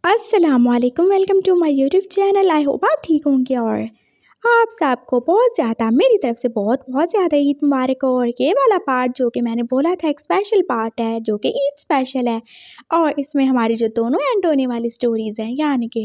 अस्सलामुअलैकुम welcome to my YouTube channel. I hope आप ठीक होंगे और आप सबको बहुत ज़्यादा मेरी तरफ से बहुत बहुत ज़्यादा ईद मुबारक हो। और ये वाला पार्ट जो कि मैंने बोला था एक स्पेशल पार्ट है जो कि ईद स्पेशल है। और इसमें हमारी जो दोनों एंड होने वाली स्टोरीज़ हैं यानी कि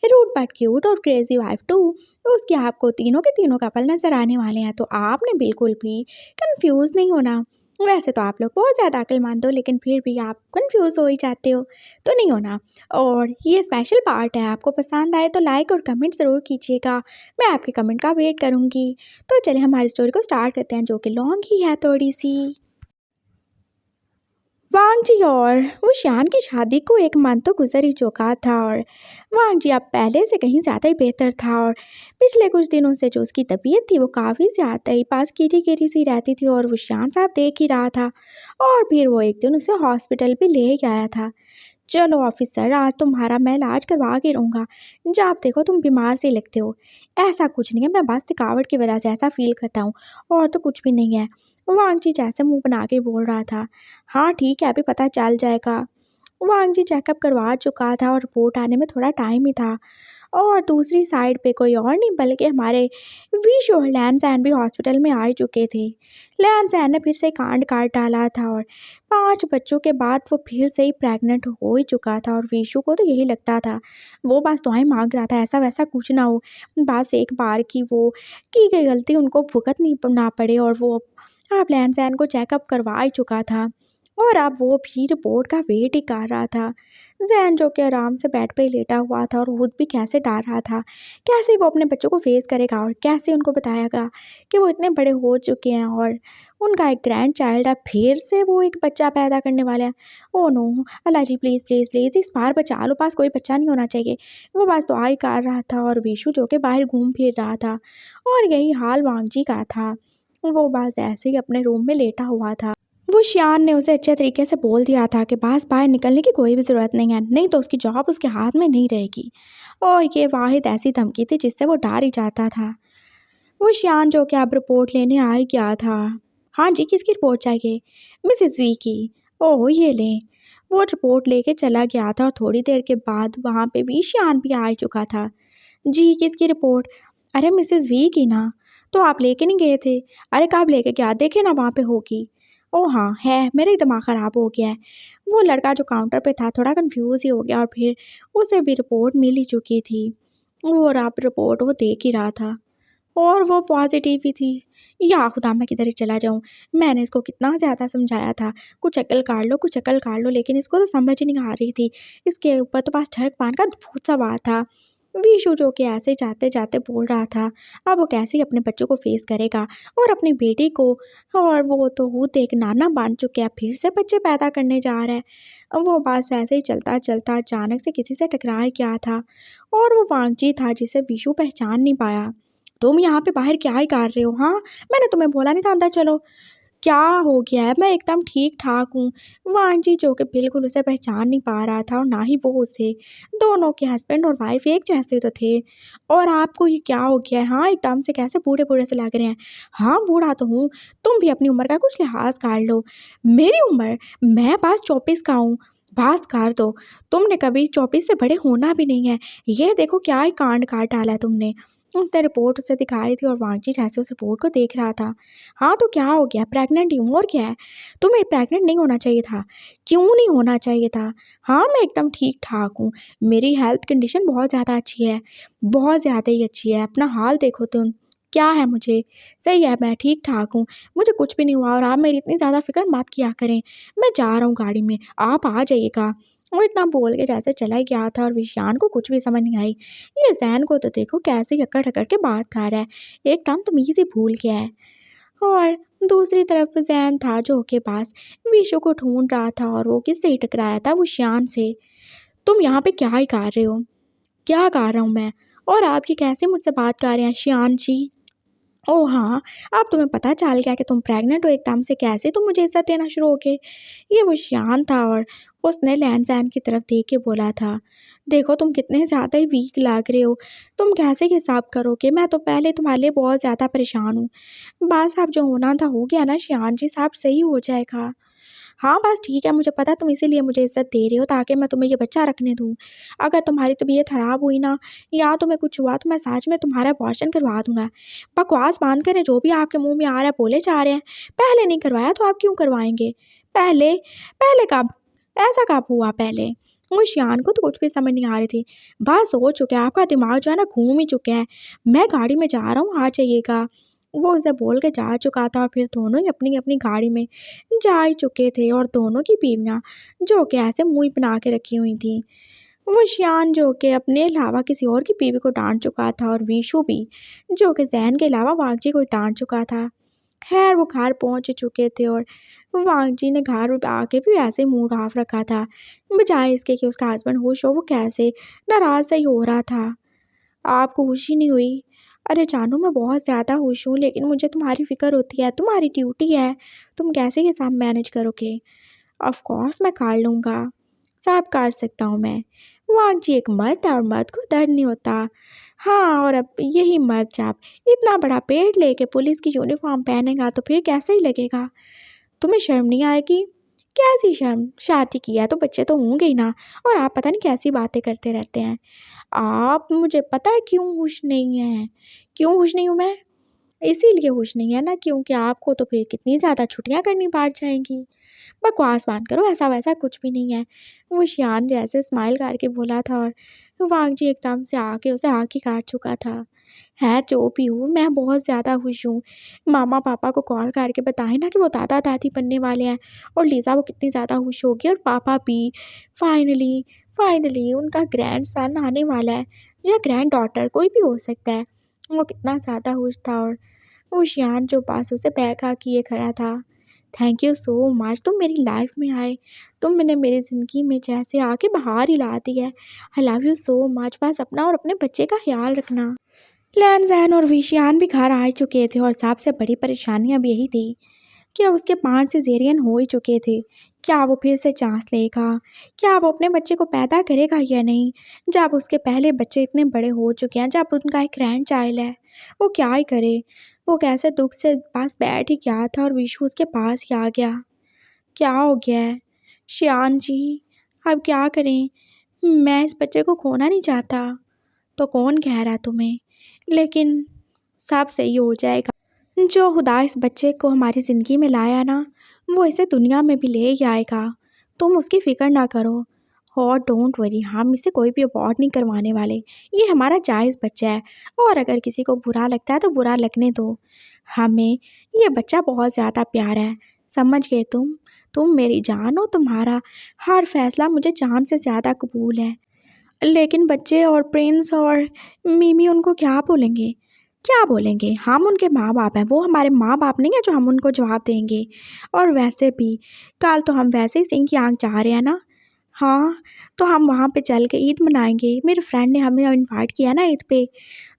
रूट बट क्यूट और क्रेजी वाइफ 2, तो उसके आपको तीनों के तीनों कपल नज़र आने वाले हैं। तो आपने बिल्कुल भी कंफ्यूज नहीं होना। वैसे तो आप लोग बहुत ज़्यादा अक्लमंद हो लेकिन फिर भी आप कंफ्यूज हो ही जाते हो, तो नहीं होना। और ये स्पेशल पार्ट है, आपको पसंद आए तो लाइक और कमेंट ज़रूर कीजिएगा। मैं आपके कमेंट का वेट करूँगी। तो चलिए हमारी स्टोरी को स्टार्ट करते हैं जो कि लॉन्ग ही है थोड़ी सी। वांग जी और वुशियान की शादी को एक मंथ तो गुजर ही चुका था और वांग जी अब पहले से कहीं ज़्यादा ही बेहतर था। और पिछले कुछ दिनों से जो उसकी तबीयत थी वो काफ़ी ज़्यादा ही पास कीरी कीरी सी रहती थी और वुशियान साहब देख ही रहा था। और फिर वो एक दिन उसे हॉस्पिटल भी ले गया था। चलो ऑफिसर, आज तुम्हारा मैं इलाज करवा के रहूँगा। जब देखो तुम बीमार से लगते हो। ऐसा कुछ नहीं है, मैं बस थकावट की वजह से ऐसा फील करता हूँ, और तो कुछ भी नहीं है। वांग जी जैसे मुंह बना के बोल रहा था। हाँ ठीक है, अभी पता चल जाएगा। वांग जी चेकअप करवा चुका था और रिपोर्ट आने में थोड़ा टाइम ही था। और दूसरी साइड पे कोई और नहीं बल्कि हमारे विश और लैन सैन भी हॉस्पिटल में आ ही चुके थे। लैन सैन ने फिर से कांड काट डाला था और 5 बच्चों के बाद वो फिर से ही प्रेग्नेंट हो ही चुका था। और विशु को तो यही लगता था, वो बस दुआएं मांग रहा था ऐसा वैसा कुछ ना हो, बस एक बार की वो की गई गलती उनको भुगतनी ना पड़े। और वो अब लैन सैन को चेकअप करवा ही चुका था और अब वो भी रिपोर्ट का वेट ही कर रहा था। जैन जो कि आराम से बेड पे ही लेटा हुआ था और खुद भी कैसे डर रहा था, कैसे वो अपने बच्चों को फेस करेगा और कैसे उनको बताएगा कि वो इतने बड़े हो चुके हैं और उनका एक ग्रैंड चाइल्ड है, फिर से वो एक बच्चा पैदा करने वाला है। Oh no, Allah ji please please please इस बार बचा लो, पास कोई बच्चा नहीं होना चाहिए। वो बस दुआ ही कर रहा था और विशु जो कि बाहर घूम फिर रहा था और यही हाल वांगजी का था। वो बस ऐसे ही अपने रूम में लेटा हुआ था। वो शियान ने उसे अच्छे तरीके से बोल दिया था कि बस बाहर निकलने की कोई भी ज़रूरत नहीं है, नहीं तो उसकी जॉब उसके हाथ में नहीं रहेगी। और ये वाहिद ऐसी धमकी थी जिससे वो डर ही जाता था। वो शियान जो कि अब रिपोर्ट लेने आ ही गया था। हाँ जी, किसकी रिपोर्ट चाहिए? मिसेस वी की। ओह ये लें। वो रिपोर्ट लेके चला गया था और थोड़ी देर के बाद वहाँ पे भी शियान भी आ ही चुका था। जी किसकी रिपोर्ट? अरे मिसेस वी की ना। तो आप लेके नहीं गए थे? अरे कब लेके गया, देखे ना वहाँ पे होगी। ओह हाँ है, मेरा ही दिमाग ख़राब हो गया है। वो लड़का जो काउंटर पे था थोड़ा कंफ्यूज ही हो गया और फिर उसे भी रिपोर्ट मिल ही चुकी थी। और अब रिपोर्ट वो देख ही रहा था और वो पॉजिटिव ही थी। या खुदा मैं किधर ही चला जाऊँ, मैंने इसको कितना ज़्यादा समझाया था, कुछ अकल काढ़ लो कुछ अकल काढ़ लो, लेकिन इसको तो समझ ही नहीं आ रही थी। इसके ऊपर तो बस ठरक पान का भूत सवार था। विशु जो कि ऐसे जाते जाते बोल रहा था अब वो कैसे अपने बच्चों को फेस करेगा और अपनी बेटी को। और वो तो खुद एक नाना बन चुके हैं, फिर से बच्चे पैदा करने जा रहा है। अब वो बस ऐसे ही चलता चलता अचानक से किसी से टकरा ही गया था और वो वांगजी था जिसे विशु पहचान नहीं पाया। तुम यहाँ पे बाहर क्या ही कर रहे हो? हाँ मैंने तुम्हें बोला नहीं था अंदर चलो। क्या हो गया है? मैं एकदम ठीक ठाक हूँ। वांजी जो कि बिल्कुल उसे पहचान नहीं पा रहा था और ना ही वो उसे। दोनों के हस्बैंड और वाइफ एक जैसे तो थे। और आपको ये क्या हो गया है? हाँ एकदम से कैसे बूढ़े बूढ़े से लग रहे हैं। हाँ बूढ़ा तो हूँ, तुम भी अपनी उम्र का कुछ लिहाज कर लो। मेरी उम्र? मैं बस 24 का हूँ। बस कर दो, तुमने कभी 24 से बड़े होना भी नहीं है। ये देखो क्या ही कांड काट डाला है तुमने। उसने रिपोर्ट उसे दिखाई थी और वांगजी जैसे उस रिपोर्ट को देख रहा था। हाँ तो क्या हो गया, प्रेग्नेंट ही हूँ और क्या है। तुम्हें प्रेग्नेंट नहीं होना चाहिए था। क्यों नहीं होना चाहिए था? हाँ मैं एकदम ठीक ठाक हूँ, मेरी हेल्थ कंडीशन बहुत ज़्यादा अच्छी है, बहुत ज़्यादा ही अच्छी है। अपना हाल देखो तुम, क्या है मुझे। सही है मैं ठीक ठाक हूँ, मुझे कुछ भी नहीं हुआ और आप मेरी इतनी ज़्यादा फिक्र मत किया करें। मैं जा रहा हूँ गाड़ी में, आप आ जाइएगा। वो इतना बोल के जैसे चला ही गया था और विशान को कुछ भी समझ नहीं आई। ये जैन को तो देखो कैसे अकड़ अकड़ के बात कर रहा है, एकदम तमीज़ ही भूल गया है। और दूसरी तरफ जैन था जो के पास विशु को ढूंढ रहा था और वो किससे ही टकराया था, वो श्यान से। तुम यहाँ पे क्या ही कर रहे हो? क्या कर रहा हूँ मैं? और आप ये कैसे मुझसे बात कर रहे हैं श्यान जी? ओह हाँ, अब तुम्हें पता चल गया कि तुम प्रेग्नेंट हो एकदम से, कैसे तुम मुझे इज़्ज़त देना शुरू हो गए। ये वो श्यान था और उसने लैन सैन की तरफ देख के बोला था, देखो तुम कितने ज़्यादा ही वीक लग रहे हो, तुम कैसे हिसाब करोगे? मैं तो पहले तुम्हारे लिए बहुत ज़्यादा परेशान हूँ। बस अब जो होना था हो गया ना श्यान जी, सब सही हो जाएगा। हाँ बस ठीक है, मुझे पता है तुम इसीलिए मुझे इज्जत दे रहे हो ताकि मैं तुम्हें ये बच्चा रखने दूँ। अगर तुम्हारी तबीयत ख़राब हुई ना या तुम्हें कुछ हुआ तो मैं सच में तुम्हारा अबॉर्शन करवा दूँगा। बकवास बंद करें, जो भी आपके मुँह में आ रहा है बोले जा रहे हैं। पहले नहीं करवाया तो आप क्यों करवाएँगे? पहले? पहले कब? ऐसा कब हुआ पहले? वो शियान को तो कुछ भी समझ नहीं आ रही थी। बस हो चुका है, आपका दिमाग जो है ना घूम ही चुका है। मैं गाड़ी में जा रहा हूँ, आ जाइएगा। वो उसे बोल के जा चुका था और फिर दोनों ही अपनी-अपनी गाड़ी में जा ही चुके थे और दोनों की बीवियाँ जो कि ऐसे मुँह ही बना के रखी हुई थीं। वो शियान जो कि अपने अलावा किसी और की बीवी को डाँट चुका था और वीशु भी जो कि ज़ैन के अलावा वांगजी को डाँट चुका था। खैर वो घर पहुँच चुके थे और वांगजी ने घर आके भी ऐसे ही मूड ऑफ रखा था। बजाय इसके कि उसका हस्बैंड खुश हो, वो कैसे नाराज़ सा ही हो रहा था। आपको खुशी नहीं हुई? अरे जानू मैं बहुत ज़्यादा खुश हूँ, लेकिन मुझे तुम्हारी फ़िक्र होती है, तुम्हारी ड्यूटी है, तुम कैसे ये सब मैनेज करोगे? ऑफ़ कोर्स मैं कर लूँगा, सब कर सकता हूँ मैं। वांगजी एक मर्द है और मर्द को दर्द नहीं होता। हाँ, और अब यही मर्द जब इतना बड़ा पेड़ लेके पुलिस की यूनिफ़ॉर्म पहनेगा तो फिर कैसे ही लगेगा? तुम्हें शर्म नहीं आएगी? कैसी शर्म? शादी की है तो बच्चे तो होंगे ही ना, और आप पता नहीं कैसी बातें करते रहते हैं। आप मुझे पता है क्यों खुश नहीं हैं? क्यों खुश नहीं हूँ मैं? इसीलिए खुश नहीं है ना क्योंकि आपको तो फिर कितनी ज़्यादा छुट्टियाँ करनी पड़ जाएँगी। बकवास बंद करो, ऐसा-वैसा कुछ भी नहीं है। वो शियान जैसे स्माइल करके बोला था और वांगजी एकदम से आके उसे आँख ही काट चुका था। खैर जो भी हो, मैं बहुत ज़्यादा खुश हूँ। मामा-पापा को कॉल करके बताएँ ना कि वो दादा-दादी बनने वाले हैं और लिज़ा वो कितनी ज़्यादा खुश होगी और पापा भी। फाइनली, फाइनली उनका ग्रैंडसन आने वाला है या ग्रैंड-डॉटर कोई भी हो सकता है। वो कितना ज़्यादा खुश था और वो शियान जो पास उसे बैग किए खड़ा था। थैंक यू सो मच, तुम मेरी लाइफ में आए। तुमने मेरी ज़िंदगी में जैसे आके बहार ही ला दी है। I love you so much. बस अपना और अपने बच्चे का ख्याल रखना। लैन जैन और विशियान भी घर आ चुके थे और सबसे बड़ी परेशानी अब यही थी कि उसके 5 सिज़ेरियन हो ही चुके थे। क्या वो फिर से चांस लेगा? क्या वो अपने बच्चे को पैदा करेगा या नहीं? जब उसके पहले बच्चे इतने बड़े हो चुके हैं, जब उनका एक ग्रैंड चाइल्ड है, वो क्या ही करे? वो कैसे दुःख से पास बैठ ही गया था और विशु उसके पास ही आ गया। क्या हो गया है? शियान जी, अब क्या करें? मैं इस बच्चे को खोना नहीं चाहता। तो कौन कह रहा तुम्हें? लेकिन सब सही हो जाएगा। जो खुदा इस बच्चे को हमारी ज़िंदगी में लाया ना, वो इसे दुनिया में भी ले ही आएगा। तुम उसकी फ़िक्र ना करो। और डोंट वरी, हम इसे कोई भी अबॉर्ट नहीं करवाने वाले। ये हमारा जायज़ बच्चा है और अगर किसी को बुरा लगता है तो बुरा लगने दो। हमें ये बच्चा बहुत ज़्यादा प्यारा है। समझ गए तुम? तुम मेरी जान हो, तुम्हारा हर फ़ैसला मुझे जान से ज़्यादा कबूल है। लेकिन बच्चे और प्रिंस और मिमी उनको क्या बोलेंगे? क्या बोलेंगे? हम उनके माँ-बाप हैं, वो हमारे माँ-बाप नहीं हैं जो हम उनको जवाब देंगे। और वैसे भी कल तो हम वैसे ही सिंकियांग जा रहे हैं ना। हाँ, तो हम वहाँ पे चल के ईद मनाएँगे। मेरे फ्रेंड ने हमें इनवाइट किया ना ईद पे,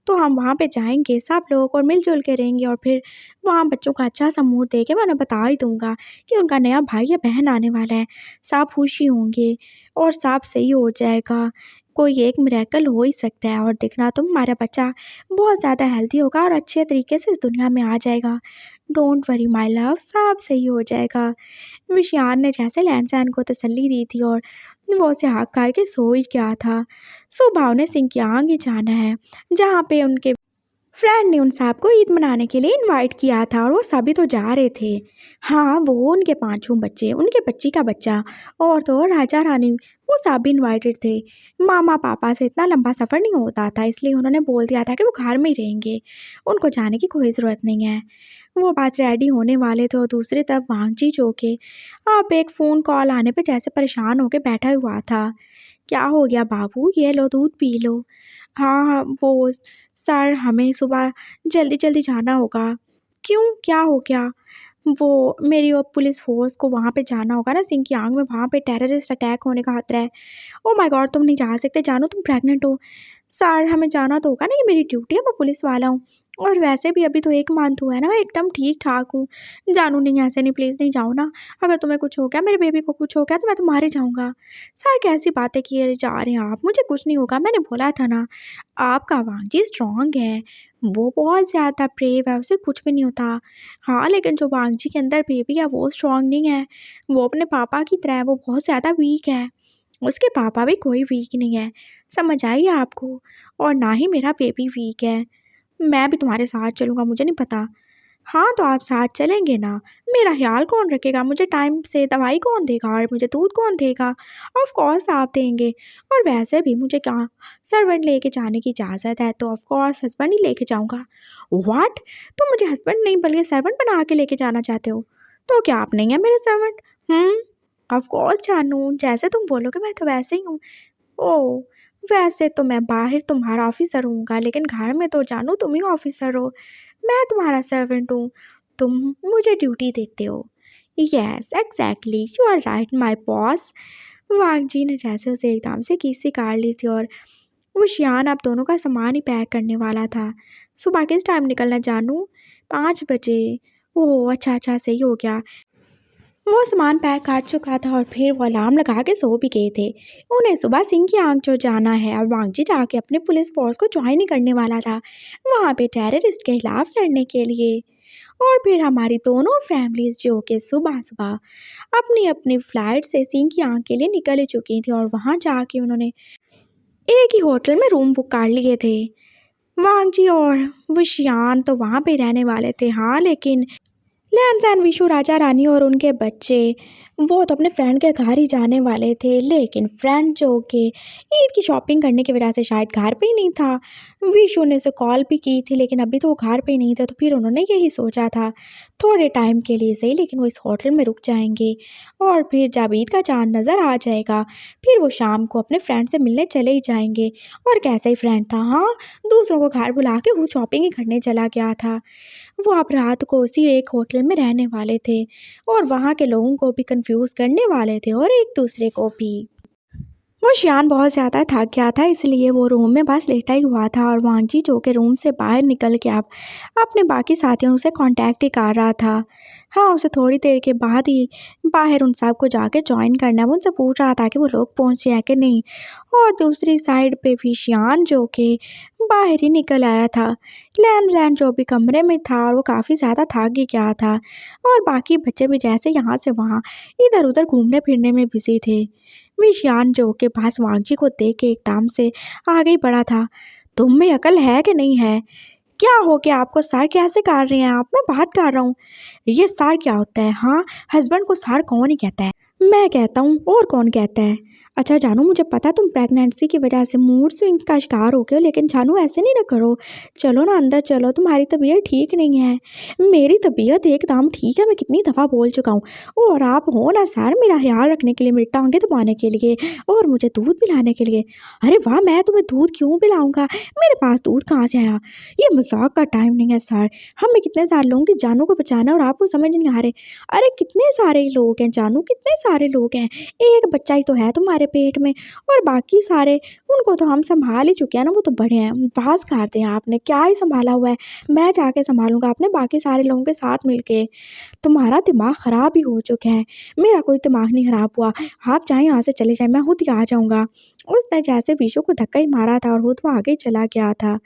तो हम वहाँ पे जाएँगे सब लोग और मिल-जुल के रहेंगे और फिर वहाँ बच्चों का अच्छा-सा मूड देख के मैं उन्हें बता ही दूँगा कि उनका नया भाई या बहन आने वाला है। सब खुश ही होंगे और सब सही हो जाएगा। कोई एक मिरेकल हो ही सकता है और देखना तुम, हमारा बच्चा बहुत ज़्यादा हेल्दी होगा और अच्छे तरीके से इस दुनिया में आ जाएगा। डोंट वरी माय लव, सब सही हो जाएगा। विशियान ने जैसे लैन-सैन को तसल्ली दी थी और वो उसे हाँ करके सो ही गया था। सुबह उन्हें सिंकियांग ही जाना है, जहाँ पे उनके फ्रेंड ने उन सबको ईद मनाने के लिए इनवाइट किया था और वो सभी तो जा रहे थे। हाँ, वो उनके पाँचों बच्चे, उनके बच्ची का बच्चा और तो और राजा रानी, वो सब भी इनवाइटेड थे। मामा पापा से इतना लंबा सफ़र नहीं होता था, इसलिए उन्होंने बोल दिया था कि वो घर में ही रहेंगे, उनको जाने की कोई ज़रूरत नहीं है। वो बस रेडी होने वाले थे और दूसरी तरफ वांगजी जो कि आप एक फ़ोन कॉल आने पे जैसे परेशान होके बैठा हुआ था। क्या हो गया बाबू? ये लो दूध पी लो। हाँ, हाँ, वो सर हमें सुबह जल्दी-जल्दी जाना होगा। क्यों? क्या हो गया? वो मेरी और पुलिस फ़ोर्स को वहाँ पे जाना होगा ना सिंकियांग में, वहाँ पे टेररिस्ट अटैक होने का खतरा है। Oh my God! तुम नहीं जा सकते, जानू तुम प्रेग्नेंट हो। सर हमें जाना तो होगा ना, ये मेरी ड्यूटी है, मैं पुलिस वाला हूँ। और वैसे भी अभी तो 1 मंथ हुआ है ना, मैं एकदम ठीक-ठाक हूँ। जानू नहीं, ऐसे नहीं, प्लीज़ नहीं जाओ ना। अगर तुम्हें कुछ हो गया, मेरे बेबी को कुछ हो गया तो मैं तो मारे जाऊँगा। सर कैसी बातें किए जा रहे हैं आप? मुझे कुछ नहीं होगा, मैंने बोला था ना। आपका वांजी स्ट्रॉन्ग है, वो बहुत ज़्यादा ब्रेव है, उसे कुछ भी नहीं होता। हाँ, लेकिन जो वांगजी के अंदर बेबी है वो स्ट्रॉन्ग नहीं है, वो अपने पापा की तरह है, वो बहुत ज़्यादा वीक है। उसके पापा भी कोई वीक नहीं है, समझ आई आपको? और ना ही मेरा बेबी वीक है। मैं भी तुम्हारे साथ चलूँगा, मुझे नहीं पता। हाँ, तो आप साथ चलेंगे ना? मेरा ख़्याल कौन रखेगा? मुझे टाइम से दवाई कौन देगा और मुझे दूध कौन देगा? ऑफ़ कोर्स आप देंगे। और वैसे भी मुझे कहाँ सर्वेंट लेके जाने की इजाज़त है, तो ऑफ़ कोर्स हस्बैंड ही लेके जाऊँगा। व्हाट? तुम मुझे हस्बैंड नहीं बल्कि सर्वेंट बना के लेके जाना चाहते हो? तो क्या आप नहीं हैं मेरे सर्वेंट? ऑफ़ कोर्स जानू, जैसे तुम बोलोगे मैं तो वैसे ही हूँ। ओह! वैसे तो मैं बाहर तुम्हारा ऑफ़िसर हूँगा, लेकिन घर में तो जानू तुम ही ऑफ़िसर हो। मैं तुम्हारा सर्वेंट हूँ, तुम मुझे ड्यूटी देते हो। Yes, exactly, you are right my boss. Wang ji ने जैसे उसे एकदम से खींची काट ली थी और वो शियान अब दोनों का सामान ही पैक करने वाला था। सुबह किस टाइम निकलना जानू? 5 बजे। ओह! अच्छा, सही हो गया। वो सामान पैक काट चुका था और फिर वो अलार्म लगा के सो भी गए थे। उन्हें सुबह सिंह की आंख जो जाना है और वांगजी जाके अपने पुलिस फोर्स को ज्वाइन ही करने वाला था, वहाँ पे टेररिस्ट के खिलाफ लड़ने के लिए। और फिर हमारी दोनों फैमिलीज जो कि सुबह सुबह अपनी अपनी फ्लाइट से सिंह की आंख के लिए निकल ही चुकी थी और वहाँ जाके उन्होंने एक ही होटल में रूम बुक कर लिए थे। वांगजी और विशियान तो वहाँ पे रहने वाले थे, हाँ, लेकिन लैंसैन विशु राजा रानी और उनके बच्चे वो तो अपने फ्रेंड के घर ही जाने वाले थे, लेकिन फ्रेंड जो कि ईद की शॉपिंग करने की वजह से शायद घर पे ही नहीं था। विशु ने उसे कॉल भी की थी, लेकिन अभी तो वो घर पे नहीं था, तो फिर उन्होंने यही सोचा था थोड़े टाइम के लिए सही, लेकिन वो इस होटल में रुक जाएंगे और फिर जब ईद का चांद नज़र आ जाएगा फिर वो शाम को अपने फ्रेंड से मिलने चले ही जाएंगे। और कैसा ही फ्रेंड था, हाँ, दूसरों को घर बुला के वो शॉपिंग ही करने चला गया था। वो अब रात को उसी एक होटल में रहने वाले थे और वहाँ के लोगों को भी कंफ्यूज करने वाले थे और एक दूसरे को भी। वो शियान बहुत ज़्यादा थक गया था, इसलिए वो रूम में बस लेटा ही हुआ था और वांगजी जो कि रूम से बाहर निकल के अब अपने बाकी साथियों से कांटेक्ट ही कर रहा था। हाँ, उसे थोड़ी देर के बाद ही बाहर उन सब को जाके ज्वाइन करना है। वो उनसे पूछ रहा था कि वो लोग पहुँचे हैं कि नहीं। और दूसरी साइड पे भी शियान जो कि बाहर ही निकल आया था। लैन जो भी कमरे में था और वो काफ़ी ज़्यादा थक ही गया था और बाकी बच्चे भी जैसे यहाँ से वहाँ इधर उधर घूमने फिरने में बिजी थे। विशियान जो के पास वांगजी को देख के एकदम से आगे ही बढ़ा था। तुम में अकल है कि नहीं है? क्या हो गया आपको? सर कैसे कर रहे हैं आप? मैं बात कर रहा हूँ। ये सर क्या होता है? हाँ, हस्बैंड को सर कौन ही कहता है? मैं कहता हूँ, और कौन कहता है? अच्छा जानू, मुझे पता तुम प्रेगनेंसी की वजह से मूड स्विंग्स का शिकार हो गए हो, लेकिन जानू ऐसे नहीं ना करो। चलो ना अंदर चलो, तुम्हारी तबीयत ठीक नहीं है। मेरी तबीयत एकदम ठीक है, मैं कितनी दफ़ा बोल चुका हूँ। और आप हो ना सर मेरा ख्याल रखने के लिए, मेरी टांगें दबाने के लिए और मुझे दूध पिलाने के लिए। अरे वाह, मैं तुम्हें दूध क्यों पिलाऊंगा? मेरे पास दूध कहाँ से आया? ये मजाक का टाइम नहीं है सर। हमें कितने सारे लोगों की जानों को बचाना है और आपको समझ नहीं आ रहे। अरे कितने सारे लोग हैं जानू, कितने सारे लोग हैं। एक बच्चा ही तो है तुम्हारे पेट में और बाकी सारे उनको तो हम संभाल ही चुके हैं ना, वो तो बड़े हैं। बस कर दें, आपने क्या ही संभाला हुआ है? मैं जाके संभालूंगा अपने बाकी सारे लोगों के साथ मिलके। तुम्हारा दिमाग ख़राब ही हो चुका है। मेरा कोई दिमाग नहीं ख़राब हुआ। आप चाहे यहाँ से चले जाएं, मैं खुद ही आ जाऊँगा। उसने जैसे विशु को धक्का ही मारा था और खुद वो आगे चला गया था।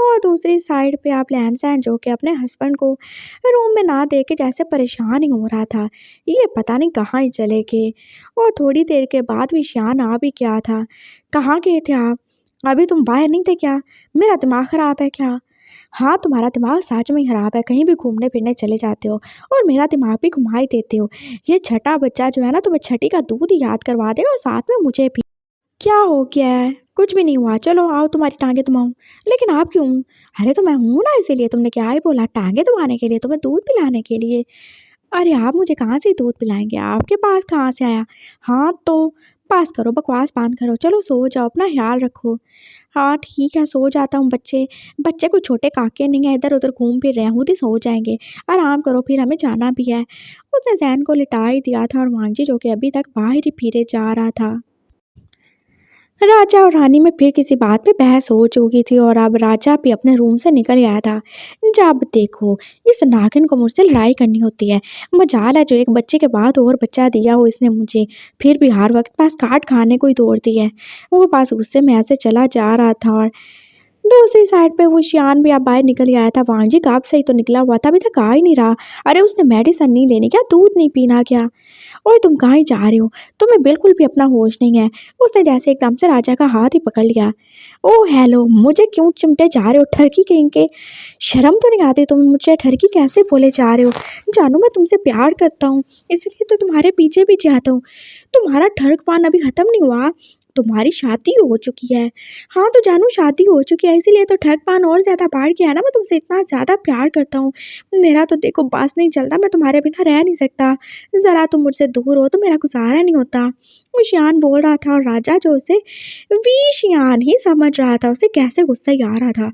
और दूसरी साइड पे आप लैंसैन जो कि अपने हस्बैंड को रूम में ना देख के जैसे परेशान ही हो रहा था। ये पता नहीं कहाँ ही चले गए। और थोड़ी देर के बाद विशान आ भी गया था। कहाँ गए थे आप? अभी तुम बाहर नहीं थे क्या? मेरा दिमाग ख़राब है क्या? हाँ, तुम्हारा दिमाग सच में ही ख़राब है, कहीं भी घूमने फिरने चले जाते हो और मेरा दिमाग भी घुमा ही देते हो। ये छठा बच्चा जो है ना, तुम्हें छठी का दूध ही याद करवा देगा और साथ में मुझे भी। क्या हो गया है? कुछ भी नहीं हुआ, चलो आओ तुम्हारी टांगें दुमाऊं। लेकिन आप क्यों? अरे तो मैं हूँ ना, इसीलिए। तुमने क्या ही बोला? टांगें दुमाने के लिए, तुम्हें दूध पिलाने के लिए। अरे आप मुझे कहाँ से दूध पिलाएंगे? आपके पास कहाँ से आया? हाँ तो पास करो, बकवास बंद करो, चलो सो जाओ, अपना ख्याल रखो। हाँ ठीक है, सो जाता हूँ। बच्चे बच्चे कोई छोटे काके नहीं है, इधर उधर घूम फिर रहे हैं, खुद ही सो जाएंगे। आराम करो, फिर हमें जाना भी है। उसने जैन को लिटा ही दिया था और मांझी जो कि अभी तक बाहर ही फिरे जा रहा था। राजा और रानी में फिर किसी बात पे बहस हो चुकी थी और अब राजा भी अपने रूम से निकल आया था। जब देखो इस नागिन को मुझसे लड़ाई करनी होती है। मजाल है जो एक बच्चे के बाद और बच्चा दिया हो इसने मुझे, फिर भी हर वक्त बस काट खाने को ही दौड़ती है। वो बस गुस्से में ऐसे चला जा रहा था और दूसरी साइड पे वो शियान भी अब बाहर निकल आया था। वांग जी कब से ही तो निकला हुआ था, अभी तक आ ही नहीं रहा। अरे उसने मेडिसिन नहीं लेनी क्या, दूध नहीं पीना क्या? ओए तुम कहाँ ही जा रहे हो, तुम्हें बिल्कुल भी अपना होश नहीं है। उसने जैसे एकदम से राजा का हाथ ही पकड़ लिया। ओ हेलो, मुझे क्यों चिमटे जा रहे हो ठरकी कहीं के? शर्म तो नहीं आती, तुम मुझे ठरकी कैसे बोले जा रहे हो? जानू मैं तुमसे प्यार करता हूँ, इसलिए तो तुम्हारे पीछे पीछे आता हूँ। तुम्हारा ठरकपन अभी खत्म नहीं हुआ, तुम्हारी शादी हो चुकी है। हाँ तो जानू शादी हो चुकी है, इसीलिए तो ठरकपन और ज़्यादा बढ़ गया है ना। मैं तुमसे इतना ज़्यादा प्यार करता हूँ, मेरा तो देखो बस नहीं चलता, मैं तुम्हारे बिना रह नहीं सकता। ज़रा तुम मुझसे दूर हो तो मेरा गुजारा नहीं होता। वो शियान बोल रहा था और राजा जो उसे वी शियान ही समझ रहा था, उसे कैसे गुस्सा ही आ रहा था।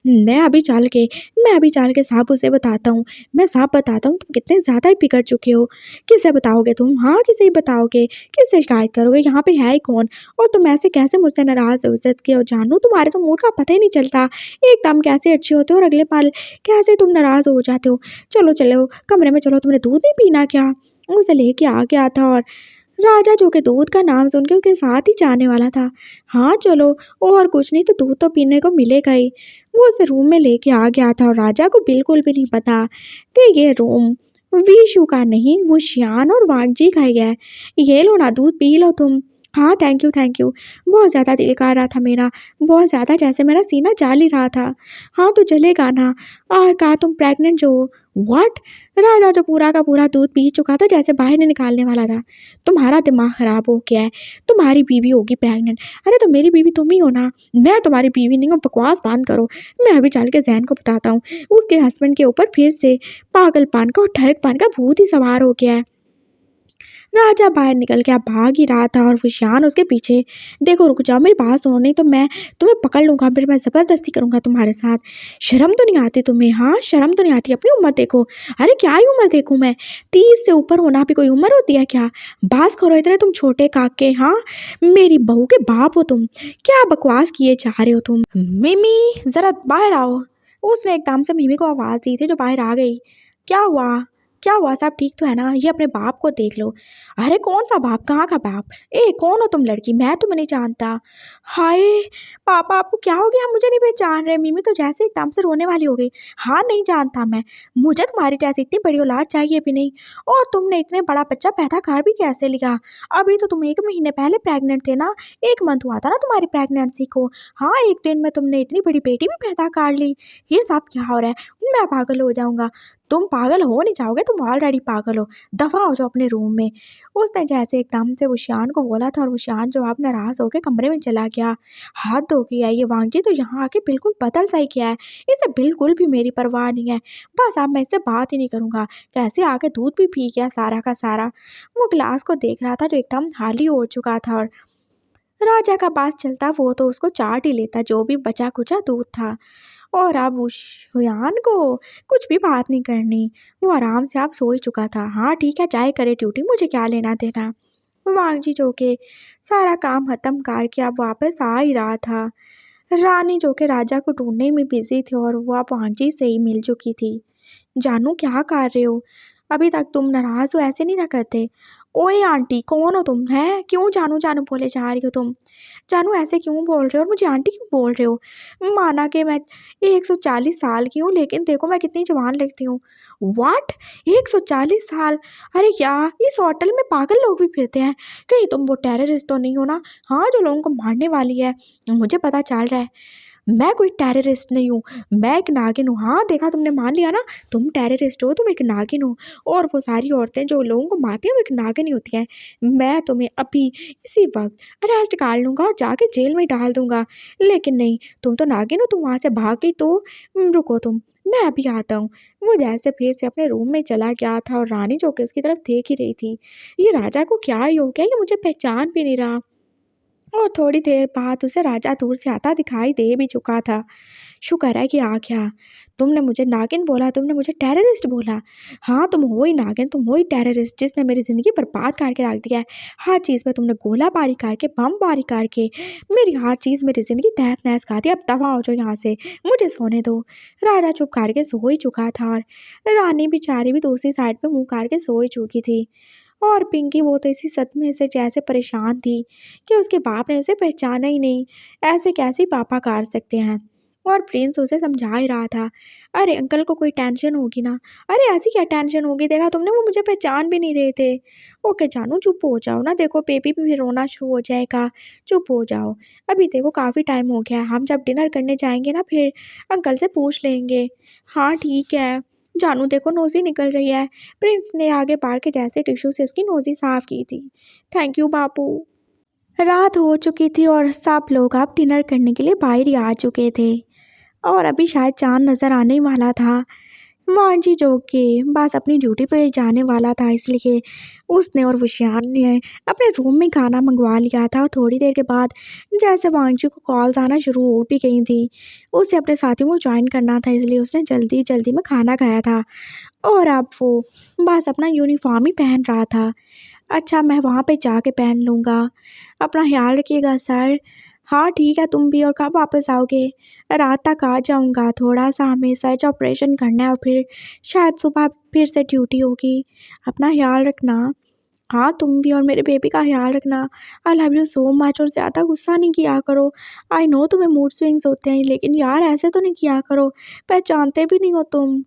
मैं अभी चल के मैं अभी चल के साहब उसे बताता हूँ, मैं साहब बताता हूँ तुम कितने ज़्यादा ही बिगड़ चुके हो। किसे बताओगे तुम? हाँ किसे ही बताओगे, किससे शिकायत करोगे? यहाँ पे है ही कौन? और तुम ऐसे कैसे मुझसे नाराज़ हो सकती हो? जानू तुम्हारे तो मूड का पता ही नहीं चलता, एकदम कैसे अच्छे होते हो और अगले पल कैसे तुम नाराज़ हो जाते हो। चलो चलो कमरे में चलो, तुमने दूध नहीं पीना क्या? उसे लेके आ गया था और राजा जो कि दूध का नाम सुन के उसके साथ ही जाने वाला था। हाँ चलो, और कुछ नहीं तो दूध तो पीने को मिलेगा ही। वो उसे रूम में लेके आ गया था और राजा को बिल्कुल भी नहीं पता कि ये रूम वीशु का नहीं, वो शियान और वागजी का ही है। ये लो ना दूध पी लो तुम। हाँ थैंक यू थैंक यू। बहुत ज़्यादा दिल कर रहा था मेरा, बहुत ज़्यादा, जैसे मेरा सीना जल ही रहा था। हाँ तो चलेगा ना। और कहा तुम प्रेग्नेंट जो हो? व्हाट? राजा जो पूरा का पूरा दूध पी चुका था, जैसे बाहर नहीं निकालने वाला था। तुम्हारा दिमाग ख़राब हो गया है, तुम्हारी बीवी होगी प्रेग्नेंट। अरे तो मेरी बीवी तुम ही हो ना, मैं तुम्हारी बीवी नहीं हूँ, बकवास बंद करो। मैं अभी चल के जैन को बताता हूँ, उसके हस्बैंड के ऊपर फिर से पागलपन का और ठरकपन का भूत ही सवार हो गया है। राजा बाहर निकल के अब भाग ही रहा था और विशान उसके पीछे। देखो रुक जाओ, मेरी बात सुनो, नहीं तो मैं तुम्हें पकड़ लूंगा, फिर मैं ज़बरदस्ती करूंगा तुम्हारे साथ। शर्म तो नहीं आती तुम्हें? हाँ शर्म तो नहीं आती? अपनी उम्र देखो। अरे क्या ही उम्र देखूं मैं? 30 से ऊपर होना भी कोई उम्र होती है क्या? बास करो इतने तुम छोटे काके। हाँ मेरी बहू के बाप हो तुम, क्या बकवास किए जा रहे हो तुम? मिमी ज़रा बाहर आओ। उसने एकदम से मिमी को आवाज़ दी थी जो बाहर आ गई। क्या हुआ? क्या हुआ? सब ठीक तो है ना? ये अपने बाप को देख लो। अरे कौन सा बाप, कहाँ का बाप? ए कौन हो तुम लड़की, मैं तुम्हें नहीं जानता। हाय पापा आपको क्या हो गया, मुझे नहीं पहचान रहे? मिमी तो जैसे एकदम से रोने वाली हो गई। हाँ नहीं जानता मैं, मुझे तुम्हारी जैसी इतनी बड़ी औलाद चाहिए भी नहीं। और तुमने इतने बड़ा बच्चा पैदा कर भी कैसे लिया? अभी तो तुम 1 महीने पहले प्रेग्नेंट थे ना, 1 मंथ हुआ था ना तुम्हारी प्रेगनेंसी को। हाँ एक दिन में तुमने इतनी बड़ी बेटी भी पैदा कर ली, ये सब क्या हो रहा है? मैं पागल हो जाऊंगा। तुम पागल हो नहीं जाओगे, तुम ऑलरेडी पागल हो, दफा हो जाओ अपने रूम में। उसने जैसे एकदम से वुशियान को बोला था और वुशियान जो आप नाराज़ होकर कमरे में चला गया। हाथ धो के आई ये वांगजी तो यहाँ आके बिल्कुल बदल सा ही किया है, इसे बिल्कुल भी मेरी परवाह नहीं है। बस अब मैं इससे बात ही नहीं करूँगा। कैसे आके दूध भी पी गया सारा का सारा। वो ग्लास को देख रहा था जो एकदम खाली हो चुका था और राजा का पास चलता वो तो उसको चाट ही लेता जो भी बचा कुचा दूध था। और अब उस हुयान को कुछ भी बात नहीं करनी, वो आराम से अब सो ही चुका था। हाँ ठीक है चाहे करे ड्यूटी, मुझे क्या लेना देना। वांगजी जो के सारा काम खत्म करके अब वापस आ ही रहा था। रानी जो के राजा को ढूंढने में बिजी थी और वो अब वांगजी से ही मिल चुकी थी। जानू क्या कर रहे हो? अभी तक तुम नाराज़ हो, ऐसे नहीं ना करते। ओए आंटी कौन हो तुम? हैं क्यों जानू जानू बोले जा रही हो तुम? जानू ऐसे क्यों बोल रहे हो और मुझे आंटी क्यों बोल रहे हो? माना कि मैं 140 साल की हूँ, लेकिन देखो मैं कितनी जवान लगती हूँ। व्हाट? 140 साल? अरे यार इस होटल में पागल लोग भी फिरते हैं, कहीं तुम वो टेररिस्ट तो नहीं हो ना? हाँ जो लोगों को मारने वाली है, मुझे पता चल रहा है। मैं कोई टेररिस्ट नहीं हूँ, मैं एक नागिन हूँ। हाँ देखा तुमने, मान लिया ना, तुम टेररिस्ट हो, तुम एक नागिन हो। और वो सारी औरतें जो लोगों को मारती हैं वो एक नागिन ही होती हैं। मैं तुम्हें अभी इसी वक्त अरेस्ट कर लूँगा और जाके जेल में डाल दूँगा। लेकिन नहीं, तुम तो नागिन हो, तुम वहाँ से भाग गई तो रुको तुम, मैं अभी आता हूँ। वो जैसे फिर से अपने रूम में चला गया था और रानी जो कि उसकी तरफ देख ही रही थी। ये राजा को क्या ही हो गया, ये मुझे पहचान भी नहीं रहा। और थोड़ी देर बाद उसे राजा दूर से आता दिखाई दे भी चुका था। शुक्र है कि आ गया। तुमने मुझे नागिन बोला, तुमने मुझे टेररिस्ट बोला। हाँ तुम हो ही नागिन, तुम हो ही टेररिस्ट जिसने मेरी ज़िंदगी बर्बाद करके रख दिया है। हर चीज़ में तुमने गोलाबारी करके, बमबारी करके मेरी हर चीज़, मेरी ज़िंदगी तहस नहस कर दी। अब दफा हो जाओ यहाँ से, मुझे सोने दो। राजा चुप करके सो ही चुका था और रानी बेचारी भी दूसरी साइड पे मुँह करके सो ही चुकी थी। और पिंकी वो तो इसी सदमे से जैसे परेशान थी कि उसके बाप ने उसे पहचाना ही नहीं। ऐसे कैसे पापा कर सकते हैं? और प्रिंस उसे समझा ही रहा था। अरे अंकल को कोई टेंशन होगी ना। अरे ऐसी क्या टेंशन होगी, देखा तुमने वो मुझे पहचान भी नहीं रहे थे। ओके जानू चुप हो जाओ ना, देखो बेबी भी फिर रोना शुरू हो जाएगा। चुप हो जाओ। अभी देखो काफ़ी टाइम हो गया है, हम जब डिनर करने जाएंगे ना फिर अंकल से पूछ लेंगे। हाँ ठीक है। जानू देखो नोज़ी निकल रही है। प्रिंस ने आगे बढ़ के जैसे टिश्यू से उसकी नोज़ी साफ की थी। थैंक यू बापू। रात हो चुकी थी और सब लोग अब डिनर करने के लिए बाहर ही आ चुके थे और अभी शायद चाँद नज़र आने ही वाला था। मांझी जो कि बस अपनी ड्यूटी पे जाने वाला था, इसलिए उसने और विशान ने अपने रूम में खाना मंगवा लिया था। और थोड़ी देर के बाद जैसे वांगजी को कॉल्स आना शुरू हो भी गई थी, उसे अपने साथियों को ज्वाइन करना था, इसलिए उसने जल्दी जल्दी में खाना खाया था और अब वो बस अपना यूनिफॉर्म ही पहन रहा था। अच्छा मैं वहाँ पे जाके पहन लूँगा। अपना ख्याल रखिएगा सर। हाँ ठीक है, तुम भी। और कब वापस आओगे? रात तक आ जाऊँगा, थोड़ा सा हमें सर्च ऑपरेशन करना है और फिर शायद सुबह फिर से ड्यूटी होगी। अपना ख्याल रखना। हाँ तुम भी, और मेरे बेबी का ख्याल रखना। I love you so much. और ज़्यादा गुस्सा नहीं किया करो। आई नो तुम्हें मूड स्विंग्स होते हैं, लेकिन यार ऐसे तो नहीं किया करो, पहचानते भी नहीं हो तुम।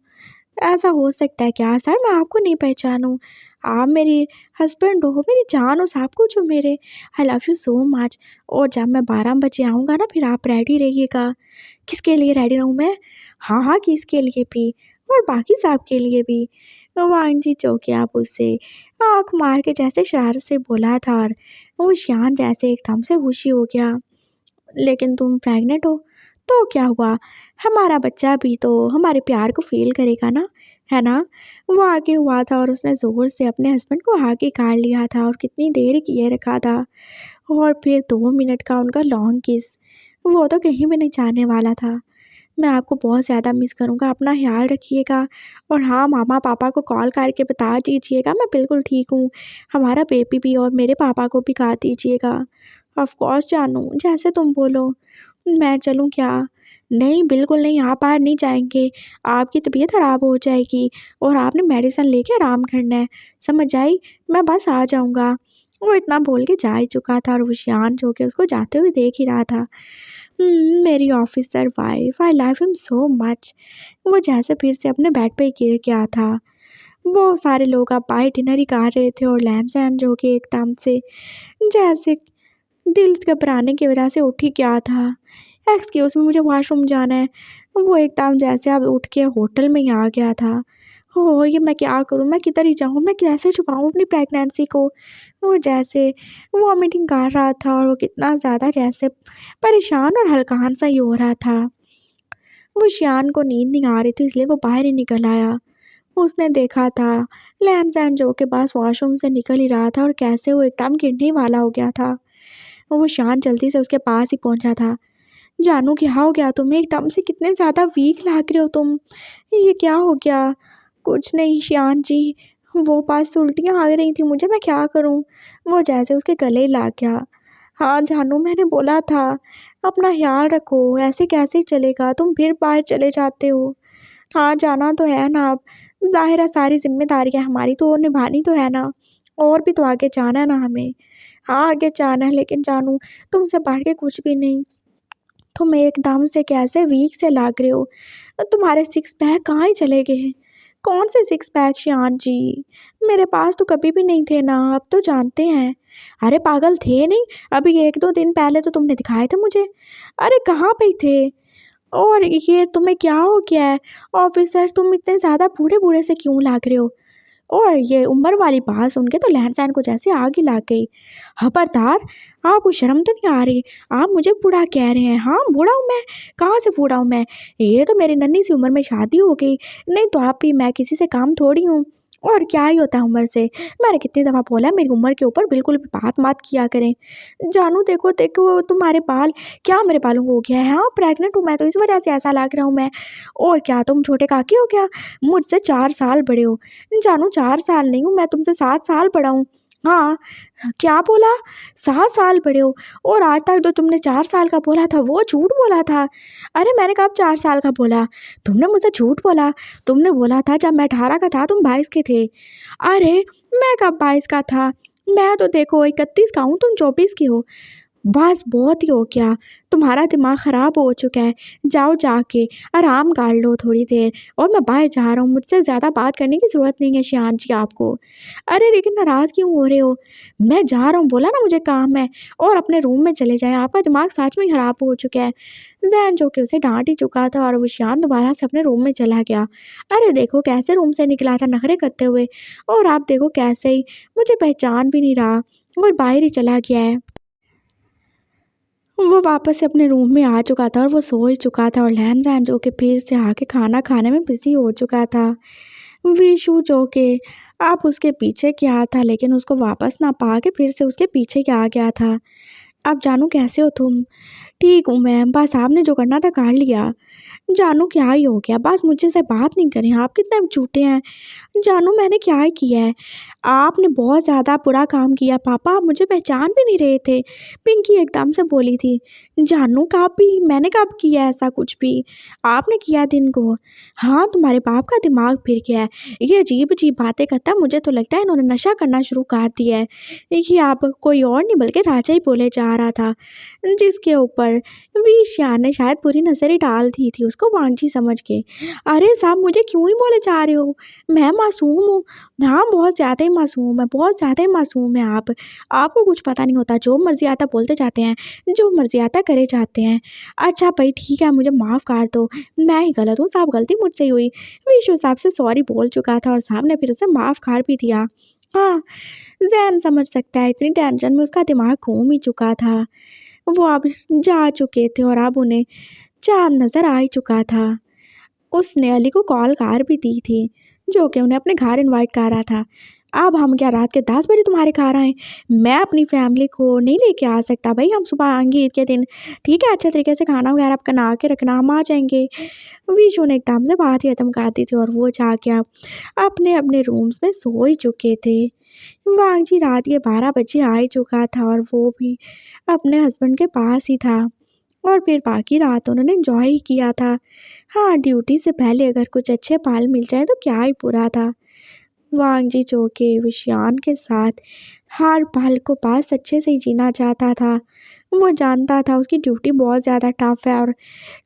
ऐसा हो सकता है क्या सर, मैं आपको नहीं पहचानूं? आप मेरे हस्बैंड हो, मेरी जान हो, सब कुछ हो मेरे। I love you so much. और जब मैं 12 बजे आऊँगा ना फिर आप रेडी रहिएगा। किसके लिए रेडी रहूँ मैं? हाँ हाँ किसके लिए भी, और बाकी सब के लिए भी। वांजी चौके आप उससे आँख मार के जैसे शरारत से बोला था और वो शान जैसे एकदम से खुशी हो गया। लेकिन तुम प्रेग्नेंट हो तो क्या हुआ, हमारा बच्चा भी तो हमारे प्यार को फील करेगा ना, है ना? वो आगे हुआ था और उसने ज़ोर से अपने हस्बैंड को आगे काट लिया था और कितनी देर किए रखा था। और फिर 2 मिनट का उनका लॉन्ग किस, वो तो कहीं भी नहीं जाने वाला था। मैं आपको बहुत ज़्यादा मिस करूँगा, अपना ख्याल रखिएगा। और हाँ मामा पापा को कॉल करके बता दीजिएगा मैं बिल्कुल ठीक हूँ, हमारा बेबी भी, और मेरे पापा को भी कहा दीजिएगा। ऑफ कोर्स जानू, जैसे तुम बोलो। मैं चलूँ क्या? नहीं बिल्कुल नहीं, आप बाहर नहीं जाएंगे, आपकी तबीयत ख़राब हो जाएगी और आपने मेडिसिन लेके आराम करना है, समझ आई? मैं बस आ जाऊँगा। वो इतना बोल के जा ही चुका था और विशान जो कि उसको जाते हुए देख ही रहा था। मेरी officer wife, I love him so much. वो जैसे फिर से अपने बेड पे गिर गया था। वो सारे लोग अब बाहर डिनर ही कर रहे थे और लैंसैन जो कि एकदम से जैसे दिल घबराने की वजह से उठ ही गया था। एक्सक्यूज़ मी, मुझे वॉशरूम जाना है। वो एकदम जैसे अब उठ के होटल में ही आ गया था। हो ये मैं क्या करूँ, मैं किधर ही जाऊँ, मैं कैसे छुपाऊँ अपनी प्रेगनेंसी को? वो जैसे वॉमिटिंग कर रहा था और वो कितना ज़्यादा जैसे परेशान और हल्कान सा ही हो रहा था। वो शियान को नींद नहीं आ रही थी, इसलिए वो बाहर ही निकल आया। उसने देखा था लैन जो के पास वॉशरूम से निकल ही रहा था और कैसे वो एकदम गिरने वाला हो गया था। वो शान जल्दी से उसके पास ही पहुंचा था। जानू क्या हो गया तुम्हें, एकदम से कितने ज़्यादा वीक लग रहे हो तुम, ये क्या हो गया? कुछ नहीं शियान जी, वो बस उल्टियाँ आ रही थी मुझे, मैं क्या करूं? वो जैसे उसके गले ही लग गया। हाँ जानू, मैंने बोला था अपना ख्याल रखो, ऐसे कैसे चलेगा, तुम फिर बाहर चले जाते हो। हाँ जाना तो है ना, अब ज़ाहिर है सारी जिम्मेदारियाँ हमारी तो निभानी तो है ना, और भी तो आगे जाना है ना हमें। हाँ आगे जाना है, लेकिन जानू तुमसे बढ़ के कुछ भी नहीं। तुम एकदम से कैसे वीक से लग रहे हो, तुम्हारे सिक्स पैक कहाँ ही चले गए हैं? कौन से सिक्स पैक शियान जी, मेरे पास तो कभी भी नहीं थे ना, अब तो जानते हैं। अरे पागल थे नहीं, अभी 1-2 दिन पहले तो तुमने दिखाए थे मुझे। अरे कहाँ पे थे? और ये तुम्हें क्या हो गया है ऑफिसर, तुम इतने ज़्यादा बूढ़े बूढ़े से क्यों लग रहे हो? और ये उम्र वाली बात सुन के तो लहन-सहन को जैसे आग ही लग गई। खबरदार, आपको शर्म तो नहीं आ रही? आप मुझे बूढ़ा कह रहे हैं? हाँ, बूढ़ा हूँ मैं? कहाँ से बूढ़ा हूँ मैं? ये तो मेरी नन्ही सी उम्र में शादी हो गई, नहीं तो आप भी, मैं किसी से कम थोड़ी हूँ। और क्या ही होता है उम्र से? मैंने कितनी दफ़ा बोला है मेरी उम्र के ऊपर बिल्कुल भी बात मत किया करें। जानू देखो देखो तुम्हारे बाल, क्या मेरे बालों को हो गया है? हाँ, प्रेग्नेंट हूँ मैं तो इस वजह से ऐसा लग रहा हूँ मैं। और क्या तुम छोटे काकी हो क्या? मुझसे 4 साल बड़े हो। जानू 4 साल नहीं हूँ मैं, तुमसे 7 साल बड़ा हूँ। हाँ, क्या बोला? 7 साल बड़े हो? और आज तक जो तुमने 4 साल का बोला था वो झूठ बोला था। अरे मैंने कब 4 साल का बोला? तुमने मुझसे झूठ बोला। तुमने बोला था जब मैं 18 का था तुम 22 के थे। अरे मैं कब 22 का था? मैं तो देखो 31 का हूँ, तुम 24 की हो। बस बहुत ही हो गया, तुम्हारा दिमाग ख़राब हो चुका है, जाओ जाके आराम कर लो थोड़ी देर और मैं बाहर जा रहा हूँ, मुझसे ज़्यादा बात करने की ज़रूरत नहीं है शियान जी आपको। अरे लेकिन नाराज़ क्यों हो रहे हो? मैं जा रहा हूँ, बोला ना मुझे काम है और अपने रूम में चले जाएँ, आपका दिमाग सच में ख़राब हो चुका है। ज़ैन जो कि उसे डाँट ही चुका था और वो शियान दोबारा से अपने रूम में चला गया। अरे देखो कैसे रूम से निकला था नखरे करते हुए और आप देखो कैसे ही मुझे पहचान भी नहीं रहा और बाहर ही चला गया है। वो वापस से अपने रूम में आ चुका था और वो सो ही चुका था और लहन-सहन जो कि फिर से आके खाना खाने में बिज़ी हो चुका था। विशु जो कि अब उसके पीछे क्या था लेकिन उसको वापस ना पा के फिर से उसके पीछे क्या आ गया था। अब जानू कैसे हो तुम? ठीक हूँ मैं, बस आपने जो करना था कर लिया। जानू क्या ही हो गया? बस मुझसे से बात नहीं करें, आप कितने झूठे हैं। जानू मैंने क्या ही किया है? आपने बहुत ज़्यादा बुरा काम किया पापा, आप मुझे पहचान भी नहीं रहे थे। पिंकी एकदम से बोली थी। जानू कब भी? मैंने कब किया ऐसा कुछ भी? आपने किया दिन को। हाँ, तुम्हारे बाप का दिमाग फिर गया है। ये अजीब-अजीब बातें करता है, मुझे तो लगता है इन्होंने नशा करना शुरू कर दिया है। ये अब कोई और नहीं बल्कि राजा ही बोले जा रहा था, जिसके ऊपर विषया ने शायद पूरी नज़र ही डाल दी थी उसको वांगजी समझ के। अरे साहब मुझे क्यों ही बोले जा रहे हो? मैं मासूम हूँ। हाँ, बहुत ज़्यादा ही मासूम है, बहुत ज़्यादा ही मासूम है आप। आपको कुछ पता नहीं होता, जो मर्ज़ी आता बोलते जाते हैं, जो मर्ज़ी आता करे जाते हैं। अच्छा भई ठीक है, मुझे माफ़ कर दो, मैं ही गलत हूँ, सब गलती मुझसे ही हुई। विशु साहब से सॉरी बोल चुका था और साहब ने फिर उसे माफ़ कर भी दिया। हाँ, ज़ैन समझ सकता है, इतनी टेंशन में उसका दिमाग घूम ही चुका था। वो अब जा चुके थे और अब उन्हें चाँद नज़र आ ही चुका था। उसने अली को कॉल कर भी दी थी, जो कि उन्हें अपने घर इनवाइट कर रहा था। अब हम क्या रात के 10 बजे तुम्हारे घर आएँ? मैं अपनी फैमिली को नहीं लेके आ सकता भई, हम सुबह आएँगे ईद के दिन। ठीक है, अच्छे तरीके से खाना वगैरह आप बना के रखना, हम आ जाएँगे। विशु ने एकदम से बात ही खत्म कर दी थी और वो जाके अब अपने-अपने रूम्स में सो ही चुके थे। वांगजी रात के 12 बजे आ ही चुका था और वो भी अपने हस्बैंड के पास ही था और फिर बाकी रात उन्होंने एंजॉय ही किया था। हाँ, ड्यूटी से पहले अगर कुछ अच्छे पल मिल जाए तो क्या ही बुरा था। वांगजी जो कि विषयान के साथ हर पल को बस अच्छे से ही जीना चाहता था। वो जानता था उसकी ड्यूटी बहुत ज़्यादा टफ है और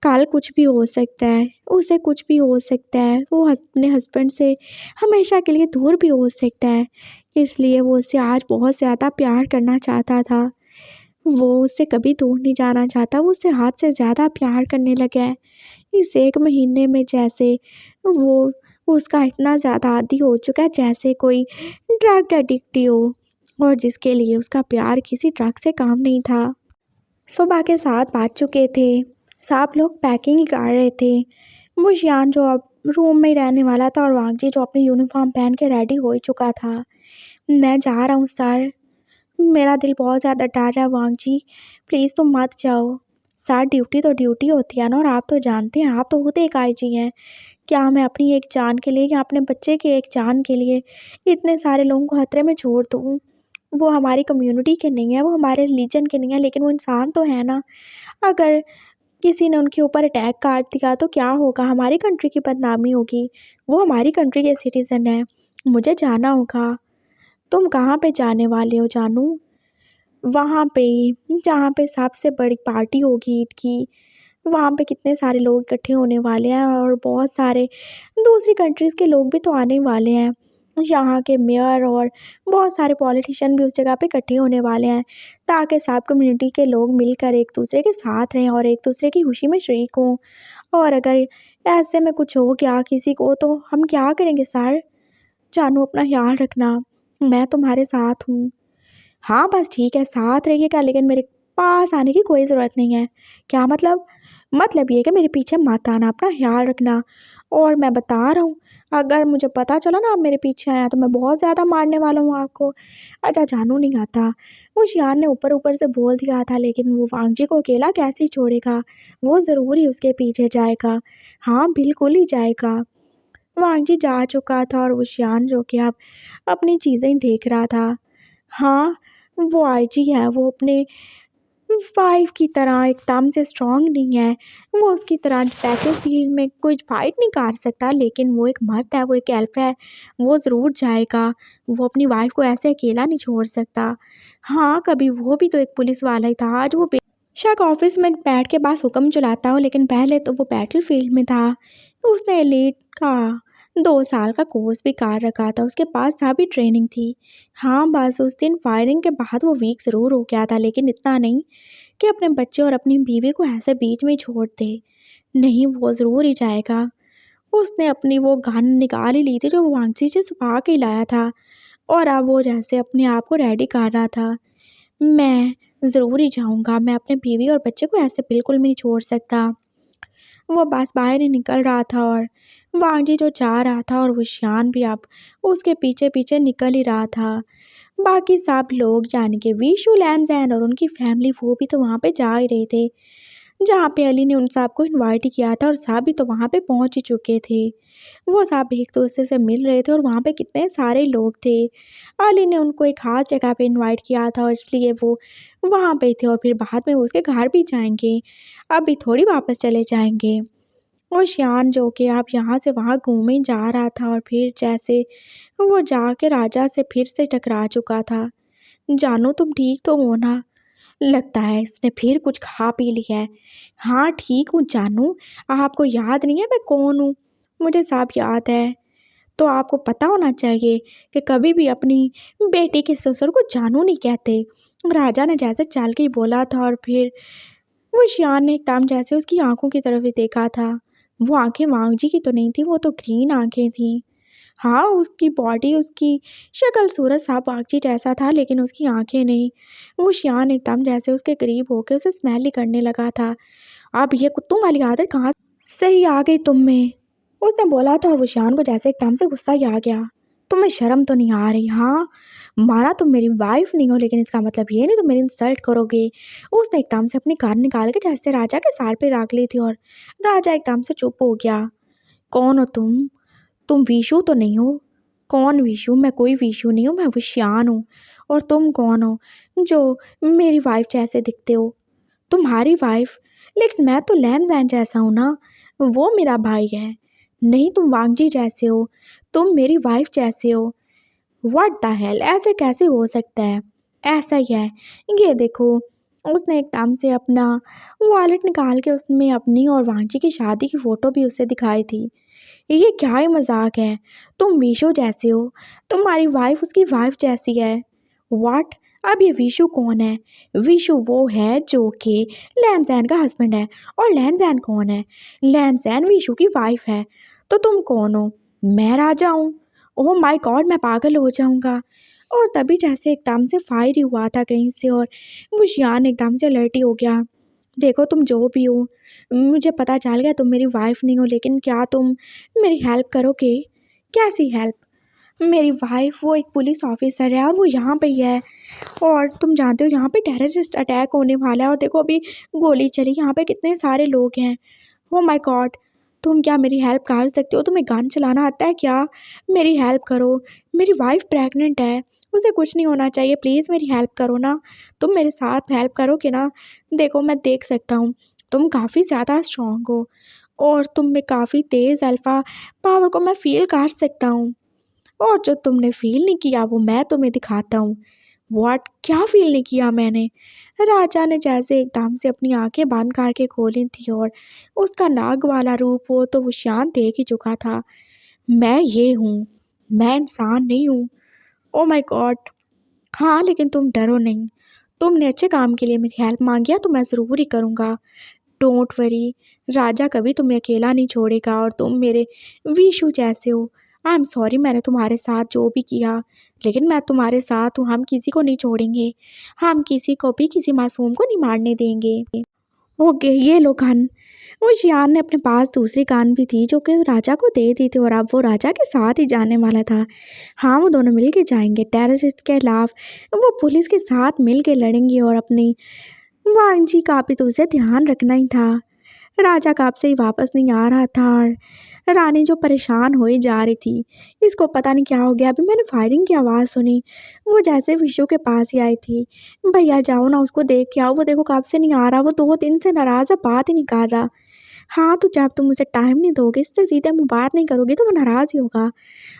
कल कुछ भी हो सकता है, उसे कुछ भी हो सकता है, वो अपने हस्बैंड से हमेशा के लिए दूर भी हो सकता है। इसलिए वो उससे आज बहुत ज़्यादा प्यार करना चाहता था। वो उससे कभी दूर नहीं जाना चाहता, वो उससे हद से ज़्यादा प्यार करने लगा है। इस 1 महीने में जैसे वो उसका इतना ज़्यादा आदी हो चुका है जैसे कोई ड्रग एडिक्ट ही हो और जिसके लिए उसका प्यार किसी ड्रग से कम नहीं था। सुबह के 7 बज चुके थे, सब लोग पैकिंग ही कर रहे थे। वो शियान जो अब रूम में ही रहने वाला था और वांगजी जो अपनी यूनिफ़ॉर्म पहन के रेडी हो ही चुका था। मैं जा रहा हूँ सर, मेरा दिल बहुत ज़्यादा डर रहा है वांगजी, प्लीज़ तुम मत जाओ। सर ड्यूटी तो ड्यूटी होती है ना और आप तो जानते हैं, आप तो खुद एक आईजी हैं। क्या मैं अपनी एक जान के लिए या अपने बच्चे की एक जान के लिए इतने सारे लोगों को खतरे में छोड़ दूँ? वो हमारी कम्युनिटी के नहीं है, वो हमारे रिलीजन के नहीं है, लेकिन वो इंसान तो है ना। अगर किसी ने उनके ऊपर अटैक कर दिया तो क्या होगा? हमारी कंट्री की बदनामी होगी। वो हमारी कंट्री के सिटीज़न हैं, मुझे जाना होगा। तुम कहाँ पे जाने वाले हो जानू? वहाँ पे ही, जहाँ पे सबसे बड़ी पार्टी होगी ईद की। वहाँ पे कितने सारे लोग इकट्ठे होने वाले हैं और बहुत सारे दूसरी कंट्रीज़ के लोग भी तो आने वाले हैं। यहाँ के मेयर और बहुत सारे पॉलिटिशियन भी उस जगह पे इकट्ठे होने वाले हैं, ताकि सब कम्युनिटी के लोग मिलकर एक दूसरे के साथ रहें और एक दूसरे की खुशी में शरीक हों। और अगर ऐसे में कुछ हो गया किसी को तो हम क्या करेंगे सर? जानू अपना ख़्याल रखना, मैं तुम्हारे साथ हूँ। हाँ, बस ठीक है, साथ रहिएगा लेकिन मेरे पास आने की कोई ज़रूरत नहीं है। क्या मतलब? मतलब ये है कि मेरे पीछे मत आना, अपना ख़्याल रखना। और मैं बता रहा हूँ, अगर मुझे पता चला ना आप मेरे पीछे आए हैं, तो मैं बहुत ज़्यादा मारने वाला हूँ आपको। अच्छा जानू नहीं आता। वो शियान ने ऊपर-ऊपर से बोल दिया था लेकिन वो वांगजी को अकेला कैसे ही छोड़ेगा? वो ज़रूर ही उसके पीछे जाएगा। हाँ, बिल्कुल ही जाएगा। वांगजी जा चुका था और वो शियान जो कि अब अपनी चीज़ें देख रहा था। हाँ, वो आईजी है, वो अपने वाइफ की तरह एकदम से स्ट्रांग नहीं है। वो उसकी तरह बैटलफील्ड में कोई फाइट नहीं कर सकता, लेकिन वो एक मर्द है, वो एक अल्फा है, वो ज़रूर जाएगा। वो अपनी वाइफ को ऐसे अकेला नहीं छोड़ सकता। हाँ, कभी वो भी तो एक पुलिस वाला ही था। आज वो बेशक ऑफिस में बैठ के बस हुक्म चलाता हो, लेकिन पहले तो वो बैटलफील्ड में था। उसने एलीट का 2 साल का कोर्स भी कर रखा था, उसके पास था भी ट्रेनिंग थी। हाँ, बस उस दिन फायरिंग के बाद वो वीक ज़रूर हो गया था, लेकिन इतना नहीं कि अपने बच्चे और अपनी बीवी को ऐसे बीच में ही छोड़ दे। नहीं, वो ज़रूर ही जाएगा। उसने अपनी वो गन निकाल ही ली थी जो वो वांसी से छुपा के ही लाया था, और अब वो जैसे अपने आप को रेडी कर रहा था। मैं ज़रूर ही जाऊँगा, मैं अपने बीवी और बच्चे को ऐसे बिल्कुल भी नहीं छोड़ सकता। वो बस बाहर ही निकल रहा था और वांजी जो जा रहा था और विशान भी अब उसके पीछे पीछे निकल ही रहा था। बाकी सब लोग यानी कि विशु, लैंज़ैन और उनकी फैमिली वो भी तो वहाँ पे जा ही रहे थे, जहाँ पे अली ने उन सबको इनवाइट किया था, और सब भी तो वहाँ पे पहुँच ही चुके थे। वो सब एक दूसरे से मिल रहे थे और वहाँ पे कितने सारे लोग थे। अली ने उनको एक खास जगह पे इनवाइट किया था और इसलिए वो वहाँ पे थे, और फिर बाद में वो उसके घर भी जाएंगे, अभी थोड़ी वापस चले जाएंगे। और शियान जो कि अब यहाँ से वहाँ घूमे जा रहा था, और फिर जैसे वो जाके राजा से फिर से टकरा चुका था। जानू, तुम ठीक तो हो ना? लगता है इसने फिर कुछ खा पी लिया है। हाँ, ठीक हूँ जानू। आपको याद नहीं है मैं कौन हूँ? मुझे सब याद है। तो आपको पता होना चाहिए कि कभी भी अपनी बेटी के ससुर को जानू नहीं कहते। राजा ने जैसे चल के ही बोला था, और फिर वो शियान ने एकदम जैसे उसकी आंखों की तरफ ही देखा था। वो आंखें वांगजी की तो नहीं थी, वो तो ग्रीन आंखें थी। हाँ, उसकी बॉडी, उसकी शक्ल सूरत सब वांगजी जैसा था, लेकिन उसकी आंखें नहीं। वो शियान एकदम जैसे उसके करीब होके उसे स्मेल ही करने लगा था। अब ये कुत्तों वाली आदत कहाँ से ही आ गई तुम में? उसने बोला था, और वो शियान को जैसे एकदम से गुस्सा ही आ गया। तुम्हें शर्म तो नहीं आ रही? हाँ, माना तुम मेरी वाइफ नहीं हो, लेकिन इसका मतलब ये नहीं तुम मेरी इंसल्ट करोगे। उसने एकदम से अपनी कार निकाल के जैसे राजा के सर पे रख ली थी, और राजा एकदम से चुप हो गया। कौन हो तुम? तुम विशु तो नहीं हो? कौन विशु? मैं कोई विशु नहीं हूँ, मैं विशियान हूँ। और तुम कौन हो जो मेरी वाइफ जैसे दिखते हो? तुम्हारी वाइफ? लेकिन मैं तो लैंज़ैन जैसा हूँ ना, वो मेरा भाई है। नहीं, तुम वांगजी जैसे हो, तुम मेरी वाइफ जैसे हो। व्हाट द हेल, ऐसे कैसे हो सकता है? ऐसा ही है, ये देखो। उसने एकदम से अपना वॉलेट निकाल के उसमें अपनी और वांगजी की शादी की फ़ोटो भी उसे दिखाई थी। ये क्या ही मजाक है? तुम विशु जैसे हो, तुम्हारी वाइफ उसकी वाइफ जैसी है। व्हाट? अब ये विशु कौन है? विशु वो है जो कि लैंज़ैन का हस्बैंड है। और लैंज़ैन कौन है? लैंज़ैन विशु की वाइफ है। तो तुम कौन हो? मैं राजा हूँ। ओह माय गॉड, मैं पागल हो जाऊंगा। और तभी जैसे एकदम से फायर ही हुआ था कहीं से, और वो शियान एकदम से अलर्ट ही हो गया। देखो, तुम जो भी हो, मुझे पता चल गया तुम मेरी वाइफ नहीं हो, लेकिन क्या तुम मेरी हेल्प करोगे? कैसी हेल्प? मेरी वाइफ वो एक पुलिस ऑफिसर है, और वो यहाँ पे ही है, और तुम जानते हो यहाँ पे टेररिस्ट अटैक होने वाला है, और देखो अभी गोली चली, यहाँ पे कितने सारे लोग हैं। ओ माय गॉड, तुम क्या मेरी हेल्प कर सकते हो? तुम्हें गन चलाना आता है क्या? मेरी हेल्प करो। मेरी वाइफ प्रेग्नेंट है, उसे कुछ नहीं होना चाहिए, प्लीज़ मेरी हेल्प करो ना। तुम मेरे साथ हेल्प करोगे ना? देखो, मैं देख सकता हूँ तुम काफ़ी ज़्यादा स्ट्रांग हो, और तुम में काफ़ी तेज़ अल्फ़ा पावर को मैं फ़ील कर सकता हूँ, और जो तुमने फ़ील नहीं किया वो मैं तुम्हें दिखाता हूँ। व्हाट? क्या फ़ील नहीं किया मैंने? राजा ने जैसे एकदम से अपनी आंखें बंद करके खोली थी, और उसका नाग वाला रूप वो तो वो शांत देख ही चुका था। मैं ये हूँ, मैं इंसान नहीं हूँ। Oh my God. हाँ, लेकिन तुम डरो नहीं। तुमने अच्छे काम के लिए मेरी हेल्प मांगी है, तो मैं ज़रूर ही करूँगा। डोंट वरी, राजा कभी तुम्हें अकेला नहीं छोड़ेगा, और तुम मेरे विशु जैसे हो। आई एम सॉरी मैंने तुम्हारे साथ जो भी किया, लेकिन मैं तुम्हारे साथ हूँ, हम किसी को नहीं छोड़ेंगे। हम किसी को भी, किसी मासूम को नहीं मारने देंगे। ओके, ये लो गन। वो शियान ने अपने पास दूसरी गन भी थी जो कि राजा को दे दी थी, और अब वो राजा के साथ ही जाने वाला था। हाँ, वो दोनों मिल के जाएंगे टेररिस्ट के खिलाफ, वो पुलिस के साथ मिल के लड़ेंगे, और अपनी वांजी का भी तो उसे ध्यान रखना ही था। राजा कब से ही वापस नहीं आ रहा था और रानी जो परेशान हुई जा रही थी। इसको पता नहीं क्या हो गया। अभी मैंने फायरिंग की आवाज़ सुनी, वो जैसे विशु के पास ही आई थी। भैया जाओ ना उसको देख के आओ, वो देखो कब से नहीं आ रहा, वो 2 दिन से नाराज़ है, बात ही नहीं कर रहा। हाँ तो जब तुम उसे टाइम नहीं दोगे, इससे सीधे मुँह बात नहीं करोगी तो वो नाराज़ ही होगा।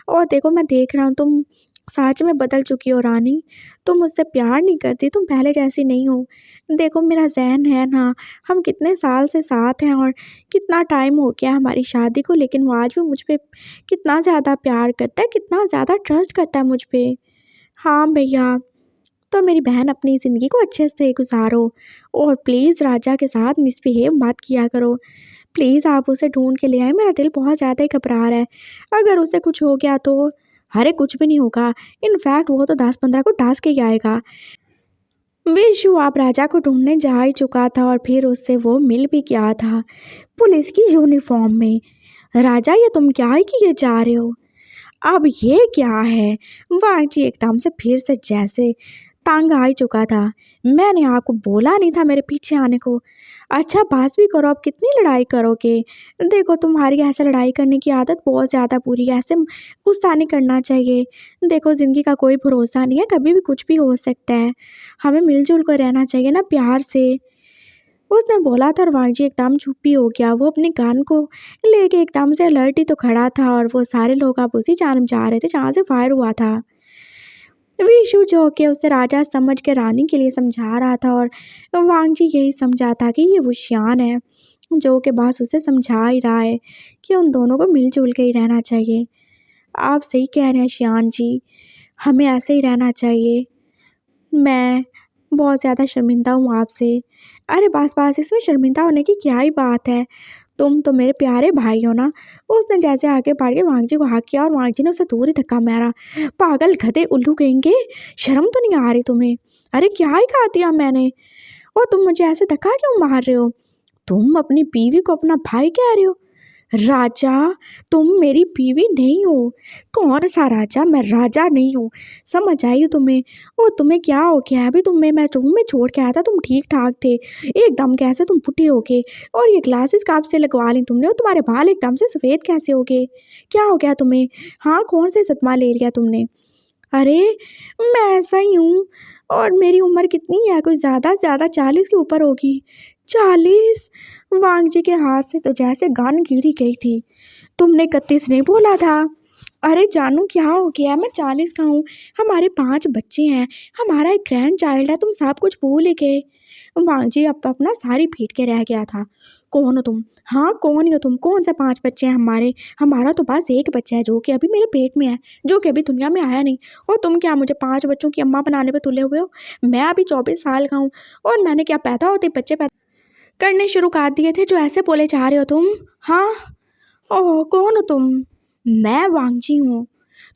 और देखो मैं देख रहा हूँ तुम सच में बदल चुकी हो रानी, तुम मुझसे प्यार नहीं करती, तुम पहले जैसी नहीं हो। देखो मेरा ज़हन है ना, हम कितने साल से साथ हैं और कितना टाइम हो गया हमारी शादी को, लेकिन वो आज भी मुझ पे कितना ज़्यादा प्यार करता है, कितना ज़्यादा ट्रस्ट करता है मुझ पे। हाँ भैया, तो मेरी बहन अपनी ज़िंदगी को अच्छे से गुजारो और प्लीज़ राजा के साथ मिसबिहेव मत किया करो। प्लीज़ आप उसे ढूंढ के ले आए, मेरा दिल बहुत ज़्यादा ही घबरा रहा है। अगर उसे कुछ हो गया तो अरे कुछ भी नहीं होगा, इनफैक्ट वो तो 10-15 को डांस के ही आएगा। विशु आप राजा को ढूंढने जा ही चुका था और फिर उससे वो मिल भी गया था पुलिस की यूनिफॉर्म में। राजा ये तुम क्या ही किए जा रहे हो, अब ये क्या है। वांगजी एकदम से फिर से जैसे तंग आ ही चुका था। मैंने आपको बोला नहीं था मेरे पीछे आने को। अच्छा बात भी करो, अब कितनी लड़ाई करोगे। देखो तुम्हारी ऐसे लड़ाई करने की आदत बहुत ज़्यादा बुरी है, ऐसे गुस्सा नहीं करना चाहिए। देखो ज़िंदगी का कोई भरोसा नहीं है, कभी भी कुछ भी हो सकता है, हमें मिलजुल कर रहना चाहिए ना प्यार से। उसने बोला था और वांगजी एकदम चुप ही हो गया। वो अपने कान को लेके एकदम से अलर्ट ही तो खड़ा था और वो सारे लोग अब उसी जानब जा रहे थे जहाँ से फायर हुआ था। विशु जो कि उसे राजा समझ के रानी के लिए समझा रहा था और वांगजी यही समझा था कि ये वुशियान है जो कि बस उसे समझा ही रहा है कि उन दोनों को मिलजुल के ही रहना चाहिए। आप सही कह रहे हैं शियान जी, हमें ऐसे ही रहना चाहिए। मैं बहुत ज़्यादा शर्मिंदा हूँ आपसे। अरे बस इसमें शर्मिंदा होने की क्या ही बात है, तुम तो मेरे प्यारे भाई हो ना। उसने जैसे आगे बढ़ के वांगजी को हाथ किया और वांगजी ने उसे दूर ही धक्का मारा। पागल गधे उल्लू कहेंगे, शर्म तो नहीं आ रही तुम्हें। अरे क्या ही कहा दिया मैंने, और तुम मुझे ऐसे धक्का क्यों मार रहे हो। तुम अपनी बीवी को अपना भाई कह रहे हो। राजा, तुम मेरी बीवी नहीं हो। कौन सा राजा, मैं राजा नहीं हूँ, समझ आई तुम्हें। और तुम्हें क्या हो गया, अभी तुम्हें मैं रूम में छोड़ के आया था, तुम ठीक ठाक थे, एकदम कैसे तुम फुटे हो गए। और ये ग्लासेस कब से लगवा ली तुमने, और तुम्हारे बाल एकदम से सफ़ेद कैसे हो गए, क्या हो गया तुम्हें। हाँ कौन से सदमा ले लिया तुमने। अरे मैं ऐसा ही हूँ, और मेरी उम्र कितनी है, कुछ ज़्यादा से ज़्यादा 40 के ऊपर होगी। 40? वांगजी के हाथ से तो जैसे गन गिरी गई थी। तुमने 31 नहीं बोला था। अरे जानू क्या हो गया, मैं 40 का हूँ, हमारे 5 बच्चे हैं, हमारा एक ग्रैंड चाइल्ड है, तुम सब कुछ भूल ही गए। वांगजी अब अपना सारी पीट के रह गया था। कौन हो तुम, हाँ कौन ही हो तुम, कौन से 5 बच्चे हैं हमारे। हमारा तो बस एक बच्चा है जो कि अभी मेरे पेट में है, जो कि अभी दुनिया में आया नहीं। और तुम क्या मुझे 5 बच्चों की अम्मा बनाने पे तुले हुए हो। मैं अभी 24 साल का हूँ, और मैंने क्या पैदा होते बच्चे पैदा करने शुरू कर दिए थे जो ऐसे बोले जा रहे हो तुम। हाँ ओह कौन हो तुम। मैं वांगजी हूँ,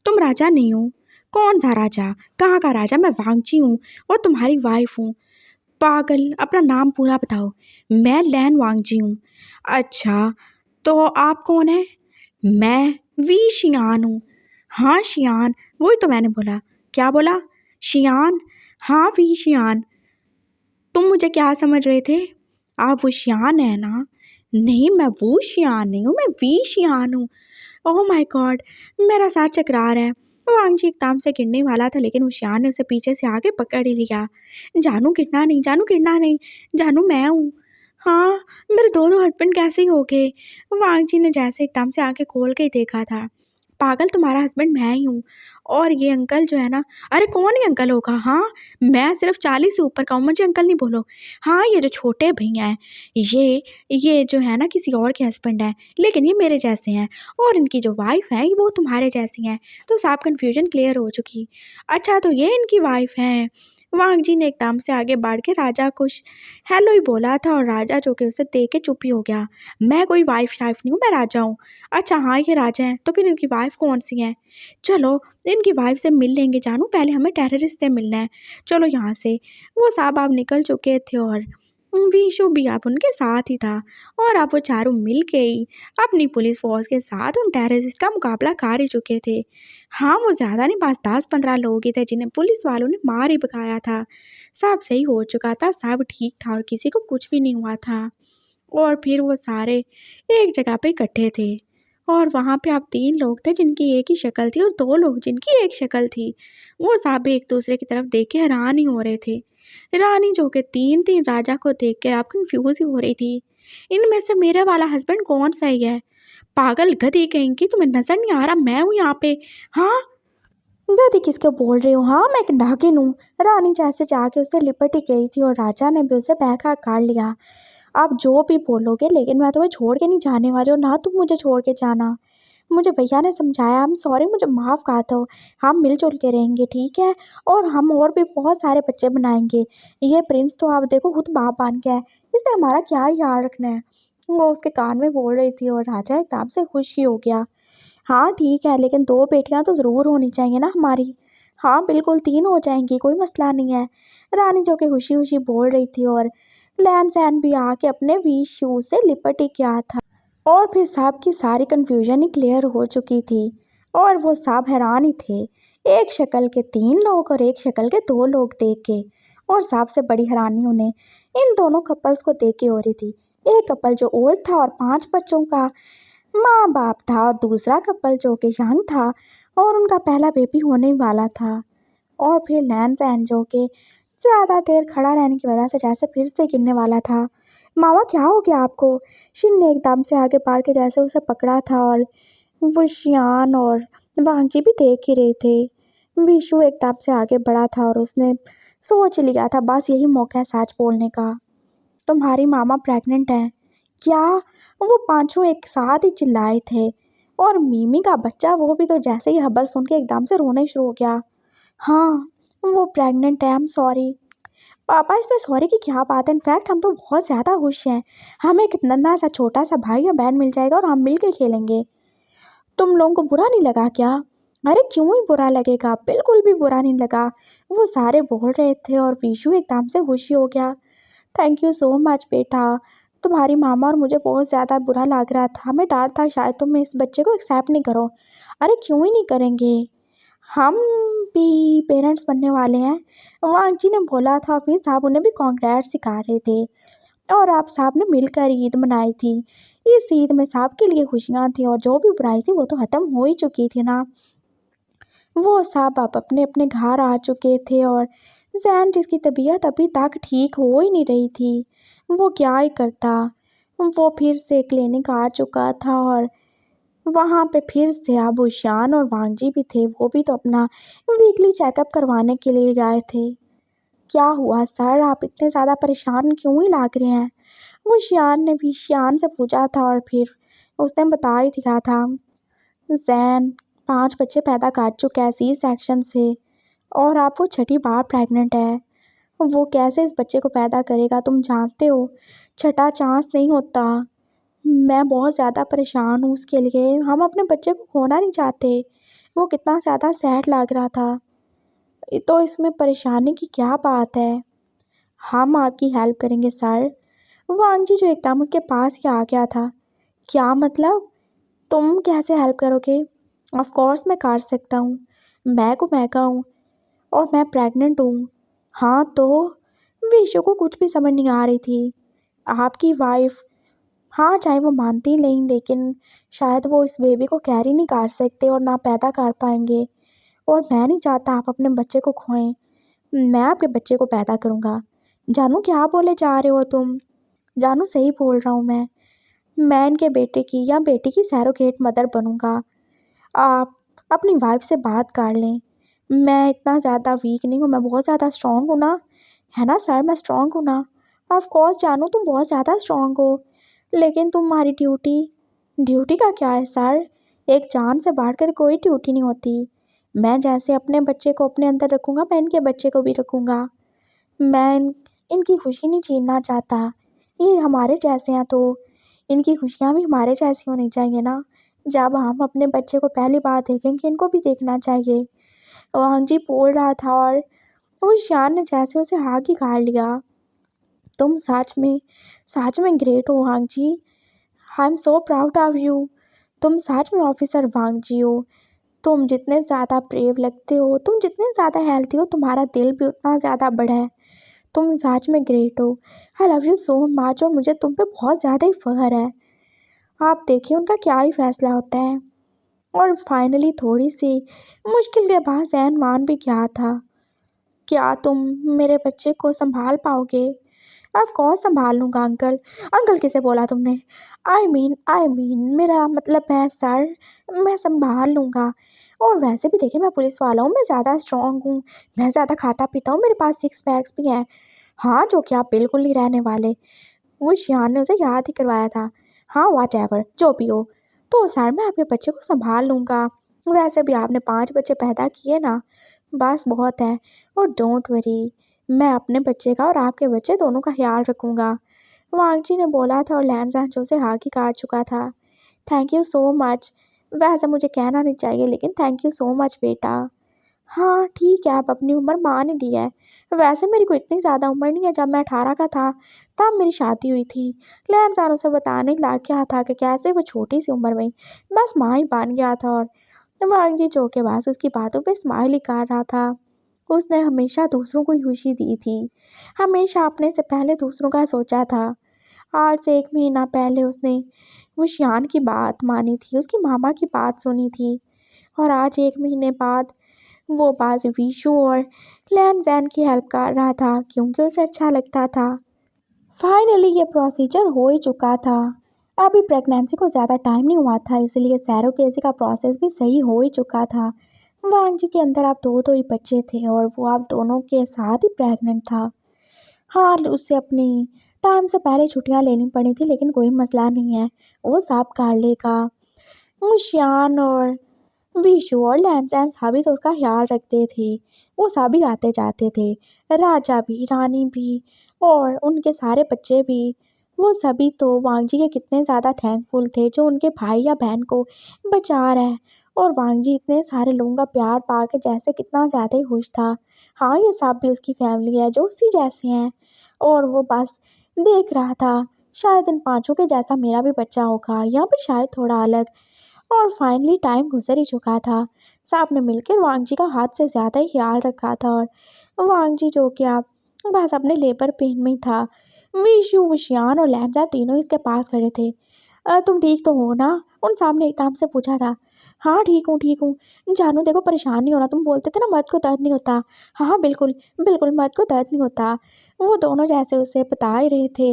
तुम राजा नहीं हो। कौन सा राजा, कहाँ का राजा, मैं वांगजी हूँ और तुम्हारी वाइफ हूँ। पागल, अपना नाम पूरा बताओ। मैं लैन वांगजी हूँ। अच्छा तो आप कौन है। मैं वी शियान हूँ। हाँ शियान, वही तो मैंने बोला। क्या बोला, शियान। हाँ वी शियान। तुम मुझे क्या समझ रहे थे, आप वो शियान है ना। नहीं मैं वो शियान नहीं हूँ, मैं वी शियान हूँ। ओह माय गॉड, मेरा सर चकरा रहा है। वांगजी एकदम से गिरने वाला था लेकिन उशियान ने उसे पीछे से आके पकड़ ही लिया। जानू गिरना नहीं, जानू गिरना नहीं, जानू मैं हूँ। हाँ मेरे दो हस्बैंड कैसे ही हो गए। वांगजी ने जैसे एकदम से आके खोल के ही देखा था। पागल, तुम्हारा हस्बैंड मैं ही हूँ, और ये अंकल जो है ना। अरे कौन ही अंकल होगा, हाँ मैं सिर्फ 40 से ऊपर का हूँ, मुझे अंकल नहीं बोलो। हाँ ये जो छोटे भैया हैं, ये जो है ना किसी और के हस्बैंड है, लेकिन ये मेरे जैसे हैं, और इनकी जो वाइफ है वो तुम्हारे जैसी हैं। तो सब कन्फ्यूजन क्लियर हो चुकी। अच्छा तो ये इनकी वाइफ हैं। वांगजी ने एकदम से आगे बढ़ के राजा को हेलो ही बोला था, और राजा जो कि उसे देख के चुप ही हो गया। मैं कोई वाइफ शाइफ नहीं हूँ, मैं राजा हूँ। अच्छा हाँ ये राजा हैं, तो फिर इनकी वाइफ कौन सी है। चलो इनकी वाइफ से मिल लेंगे जानू, पहले हमें टेररिस्ट से मिलना है। चलो यहाँ से। वो साहब आप निकल चुके थे और विशु भी आप उनके साथ ही था, और आप वो चारों मिल के ही अपनी पुलिस फोर्स के साथ उन टेररिस्ट का मुकाबला कर ही चुके थे। हाँ वो ज़्यादा नहीं, बस 10-15 लोग ही थे जिन्हें पुलिस वालों ने मार ही भगाया था। सब सही हो चुका था, सब ठीक था और किसी को कुछ भी नहीं हुआ था। और फिर वो सारे एक जगह पे इकट्ठे थे और वहाँ पे अब 3 लोग थे जिनकी एक ही शक्ल थी और 2 लोग जिनकी एक शक्ल थी। वो सब एक दूसरे की तरफ देख के हैरान ही हो रहे थे। रानी जो कि 3-3 राजा को देख के अब कन्फ्यूज़ ही हो रही थी। इनमें से मेरा वाला हस्बैंड कौन सही है? पागल गधी कहीं की, तुम्हें नज़र नहीं आ रहा मैं हूँ यहाँ पे? हाँ? गधी किसको बोल रही हो? हाँ, मैं एक नागिन हूँ। रानी जैसे जाके उससे लिपट ही गई थी और राजा ने भी उसे बैक हाथ काट लिया। आप जो भी बोलोगे लेकिन मैं तुम्हें छोड़ के नहीं जाने वाली और ना तुम मुझे छोड़ के जाना। मुझे भैया ने समझाया, हम सॉरी, मुझे माफ़ कर दो। हम मिलजुल के रहेंगे, ठीक है? और हम और भी बहुत सारे बच्चे बनाएंगे। ये प्रिंस तो आप देखो खुद बाप बन गया है, इसने हमारा क्या याद रखना है? वो उसके कान में बोल रही थी और राजा एकदम से खुश ही हो गया। हाँ ठीक है, लेकिन 2 बेटियां तो ज़रूर होनी चाहिए ना हमारी। हाँ बिल्कुल, 3 हो जाएंगी, कोई मसला नहीं है। रानी जो कि खुशी खुशी बोल रही थी और लैन सैन भी आके अपने वी शूज से लिपट ही गया था। और फिर सब की सारी कन्फ्यूजन ही क्लियर हो चुकी थी और वो सब हैरान ही थे। एक शक्ल के 3 लोग और एक शक्ल के 2 लोग देख के। और सबसे बड़ी हैरानी उन्हें इन दोनों कपल्स को देख के हो रही थी। एक कपल जो ओल्ड था और 5 बच्चों का माँ बाप था और दूसरा कपल जो कि यंग था और उनका पहला बेबी होने ही वाला था। और फिर लैन सैन जो कि ज़्यादा देर खड़ा रहने की वजह से जैसे फिर से गिरने वाला था। मामा क्या हो गया आपको? शिन ने एकदम से आगे बढ़ के जैसे उसे पकड़ा था और वुशियान और वांगजी भी देख ही रहे थे। विशु एकदम से आगे बढ़ा था और उसने सोच लिया था बस यही मौका है सच बोलने का। तुम्हारी मामा प्रेग्नेंट है। क्या? वो पांचों एक साथ ही चिल्लाए थे और मीमी का बच्चा वो भी तो जैसे ही खबर सुन के एकदम से रोना ही शुरू हो गया। हाँ, वो प्रेग्नेंट है, आई एम सॉरी। पापा इसमें सॉरी की क्या बात है? इनफैक्ट हम तो बहुत ज़्यादा खुश हैं। हमें एक नन्हा सा छोटा सा भाई या बहन मिल जाएगा और हम मिल के खेलेंगे। तुम लोगों को बुरा नहीं लगा क्या? अरे क्यों ही बुरा लगेगा, बिल्कुल भी बुरा नहीं लगा। वो सारे बोल रहे थे और विशु एकदम से खुशी हो गया। थैंक यू सो मच बेटा। तुम्हारी मामा और मुझे बहुत ज़्यादा बुरा लग रहा था, हमें डर था शायद तुम इस बच्चे को एक्सेप्ट नहीं करो। अरे क्यों ही नहीं करेंगे, हम भी पेरेंट्स बनने वाले हैं। वांग जी ने बोला था, फिर साहब उन्हें भी कॉन्ग्रेट्स सिखा रहे थे और आप साहब ने मिलकर ईद मनाई थी। इस ईद में सबके लिए खुशियाँ थी और जो भी बुराई थी वो तो ख़त्म हो ही चुकी थी ना। वो सब अब अपने अपने घर आ चुके थे और जैन जिसकी तबीयत अभी तक ठीक हो ही नहीं रही थी, वो क्या ही करता। वो फिर से क्लिनिक आ चुका था और वहाँ पे फिर से अब ईशान और वांगजी भी थे। वो भी तो अपना वीकली चेकअप करवाने के लिए गए थे। क्या हुआ सर, आप इतने ज़्यादा परेशान क्यों ही लग रहे हैं? वो शियान ने भी शियान से पूछा था और फिर उसने बता ही दिया था। जैन 5 बच्चे पैदा कर चुका है सी सेक्शन से और आप वो छठी बार प्रेग्नेंट है। वो कैसे इस बच्चे को पैदा करेगा? तुम जानते हो छठा चांस नहीं होता। मैं बहुत ज़्यादा परेशान हूँ उसके लिए, हम अपने बच्चे को खोना नहीं चाहते। वो कितना ज़्यादा सैड लग रहा था। तो इसमें परेशानी की क्या बात है? हम आपकी हेल्प करेंगे सर। वांग जी जो एकदम उसके पास ही आ गया था। क्या मतलब? तुम कैसे हेल्प करोगे? ऑफ कोर्स मैं कर सकता हूँ। मैं को मैं हूँ और मैं प्रेग्नेंट हूँ। हाँ तो? विशु को कुछ भी समझ नहीं आ रही थी। आपकी वाइफ, हाँ चाहे वो मानती नहीं लेकिन शायद वो इस बेबी को कैरी नहीं कर सकते और ना पैदा कर पाएंगे और मैं नहीं चाहता आप अपने बच्चे को खोएं। मैं आपके बच्चे को पैदा करूँगा। जानू क्या बोले जा रहे हो तुम? जानू सही बोल रहा हूँ मैं इनके बेटे की या बेटी की सैरोगेट मदर बनूँगा। आप अपनी वाइफ से बात कर लें। मैं इतना ज़्यादा वीक नहीं हूँ, मैं बहुत ज़्यादा स्ट्रॉन्ग हूँ ना, है ना सर? मैं स्ट्रॉन्ग हूँ ना? ऑफ कोर्स जानू तुम बहुत ज़्यादा स्ट्रॉन्ग हो, लेकिन तुम्हारी ड्यूटी, ड्यूटी का क्या है सर? एक जान से बढ़कर कोई ड्यूटी नहीं होती। मैं जैसे अपने बच्चे को अपने अंदर रखूँगा मैं इनके बच्चे को भी रखूँगा। मैं इनकी खुशी नहीं छीनना चाहता। ये हमारे जैसे हैं तो इनकी खुशियाँ भी हमारे जैसी होनी चाहिए ना। जब हम अपने बच्चे को पहली बार देखेंगे इनको भी देखना चाहिए। वांग जी बोल रहा था और वो शान ने जैसे उसे आग ही काट लिया। तुम सच में ग्रेट हो Wang ji. I am so proud of you. तुम सच में ऑफिसर वांग जी हो। तुम जितने ज़्यादा ब्रेव लगते हो, तुम जितने ज़्यादा हेल्थी हो, तुम्हारा दिल भी उतना ज़्यादा बड़ा है। तुम सच में ग्रेट हो। I love you so much और मुझे तुम पे बहुत ज़्यादा ही फ़ख्र है। आप देखिए उनका क्या ही फैसला होता है। और फाइनली थोड़ी सी मुश्किल के बाद जैन मान भी गया था। क्या तुम मेरे बच्चे को संभाल पाओगे? ऑफ कोर्स संभाल लूँगा अंकल। अंकल किसे बोला तुमने? आई मीन मेरा मतलब है सर, मैं संभाल लूँगा। और वैसे भी देखिए मैं पुलिस वाला हूँ, मैं ज़्यादा स्ट्रॉन्ग हूँ, मैं ज़्यादा खाता पीता हूँ, मेरे पास 6 पैक्स भी हैं। हाँ, जो कि आप बिल्कुल नहीं रहने वाले। वो शियान ने उसे याद ही करवाया था। हाँ, व्हाटएवर जो भी हो। तो सर मैं आपके बच्चे को संभाल लूँगा। वैसे भी आपने 5 बच्चे पैदा किए ना, बस बहुत है। और डोंट वरी, मैं अपने बच्चे का और आपके बच्चे दोनों का ख्याल रखूँगा। वांगजी ने बोला था और लैन जो से हाँकी काट चुका था। Thank you so much. वैसे मुझे कहना नहीं चाहिए लेकिन थैंक यू सो मच बेटा। हाँ ठीक है, आप अपनी उम्र मान ही ली है। वैसे मेरी कोई इतनी ज़्यादा उम्र नहीं है, जब मैं 18 का था तब मेरी शादी हुई थी। लैन सारों से बताने लग गया था कि कैसे वो छोटी सी उम्र में बस माँ ही बन गया था। और वांगजी चौंकेबाज उसकी बातों पे स्माइल ही कर रहा था। उसने हमेशा दूसरों को ही खुशी दी थी, हमेशा अपने से पहले दूसरों का सोचा था। आज से 1 महीना पहले उसने वो शियान की बात मानी थी, उसकी मामा की बात सुनी थी। और आज 1 महीने बाद वो बाज विशु और लैन जैन की हेल्प कर रहा था क्योंकि उसे अच्छा लगता था। फाइनली ये प्रोसीजर हो ही चुका था। अभी प्रेगनेंसी को ज़्यादा टाइम नहीं हुआ था, इसलिए सैरोगेसी का प्रोसेस भी सही हो ही चुका था। वांगजी के अंदर अब दो ही बच्चे थे और वो अब दोनों के साथ ही प्रेग्नेंट था। हाँ, उसे अपनी टाइम से पहले छुट्टियां लेनी पड़ी थी लेकिन कोई मसला नहीं है, वो सब कर लेगा। मुशियान और विशु और लैंसैन सभी तो उसका ख्याल रखते थे। वो सभी आते जाते थे, राजा भी, रानी भी और उनके सारे बच्चे भी। वो सभी तो वांगजी के कितने ज़्यादा थैंकफुल थे जो उनके भाई या बहन को बचा रहा है। और वांगजी इतने सारे लोगों का प्यार पाकर जैसे कितना ज़्यादा ही खुश था। हाँ, ये सब भी उसकी फैमिली है जो उसी जैसे हैं। और वो बस देख रहा था, शायद इन पांचों के जैसा मेरा भी बच्चा होगा या फिर शायद थोड़ा अलग। और फाइनली टाइम गुजर ही चुका था। साहब ने मिलकर वांगजी का हाथ से ज़्यादा ही ख्याल रखा था। और वांगजी जो कि आप बस अपने लेबर पेन में ही था। विशु, विशियान और लैंजा तीनों इसके पास खड़े थे। तुम ठीक तो हो ना?" उन साहब ने एकदम से पूछा था। "हाँ ठीक हूँ ठीक हूँ। जानू देखो परेशान नहीं होना, तुम बोलते थे ना मर्द को दर्द नहीं होता। हाँ हाँ बिल्कुल बिल्कुल, मर्द को दर्द नहीं होता।" वो दोनों जैसे उसे बता ही रहे थे।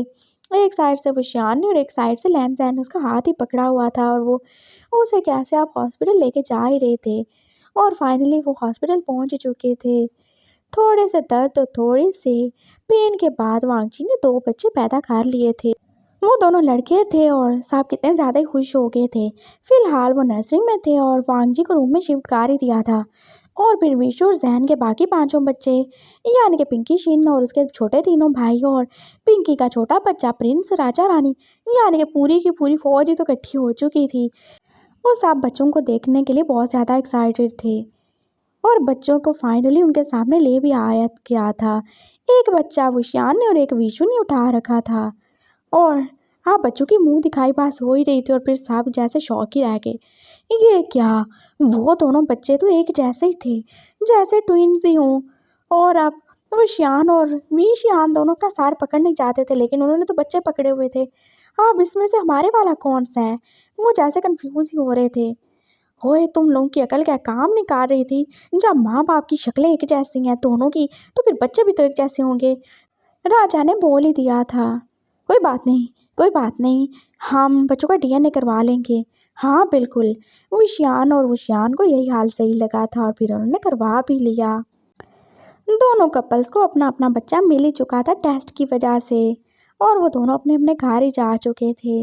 एक साइड से विशियान ने और एक साइड से लैंजा ने उसका हाथ ही पकड़ा हुआ था। और वो उसे कैसे आप हॉस्पिटल लेके जा ही रहे थे। और फाइनली वो हॉस्पिटल पहुंच चुके थे। थोड़े से दर्द और थोड़ी से पेन के बाद वांगची ने 2 बच्चे पैदा कर लिए थे। वो दोनों लड़के थे और साहब कितने ज़्यादा ही खुश हो गए थे। फिलहाल वो नर्सरी में थे और वांगजी को रूम में शिफ्ट कर ही दिया था। और फिर विशु और जैन के बाकी 5 बच्चे, यानी कि पिंकी, शीन और उसके छोटे तीनों भाई और पिंकी का छोटा बच्चा प्रिंस, राजा रानी, यानी कि पूरी की पूरी फौज ही तो इकट्ठी हो चुकी थी। वो सब बच्चों को देखने के लिए बहुत ज़्यादा एक्साइटेड थे। और बच्चों को फाइनली उनके सामने ले भी आया किया था। एक बच्चा विशियान ने और एक विशु ने उठा रखा था। और हाँ, बच्चों की मुंह दिखाई पास हो ही रही थी और फिर सब जैसे शौक ही रह गए। ये क्या, वो दोनों बच्चे तो एक जैसे ही थे, जैसे ट्विन्स ही हों। और अब विशियान और विशियान दोनों अपना सार पकड़ने जाते थे लेकिन उन्होंने तो बच्चे पकड़े हुए थे। अब इसमें से हमारे वाला कौन सा है? वो जैसे कंफ्यूज ही हो रहे थे। होए, तुम लोगों की अकल क्या काम नहीं कर रही थी? जब माँ बाप की शक्लें एक जैसी हैं दोनों की, तो फिर बच्चे भी तो एक जैसे होंगे। राजा ने बोल ही दिया था। कोई बात नहीं, कोई बात नहीं, हम बच्चों का डीएनए करवा लेंगे। हाँ बिल्कुल। विशियान और विशियान को यही हाल सही लगा था और फिर उन्होंने करवा भी लिया। दोनों कपल्स को अपना अपना बच्चा मिल ही चुका था टेस्ट की वजह से। और वो दोनों अपने अपने घर ही जा चुके थे।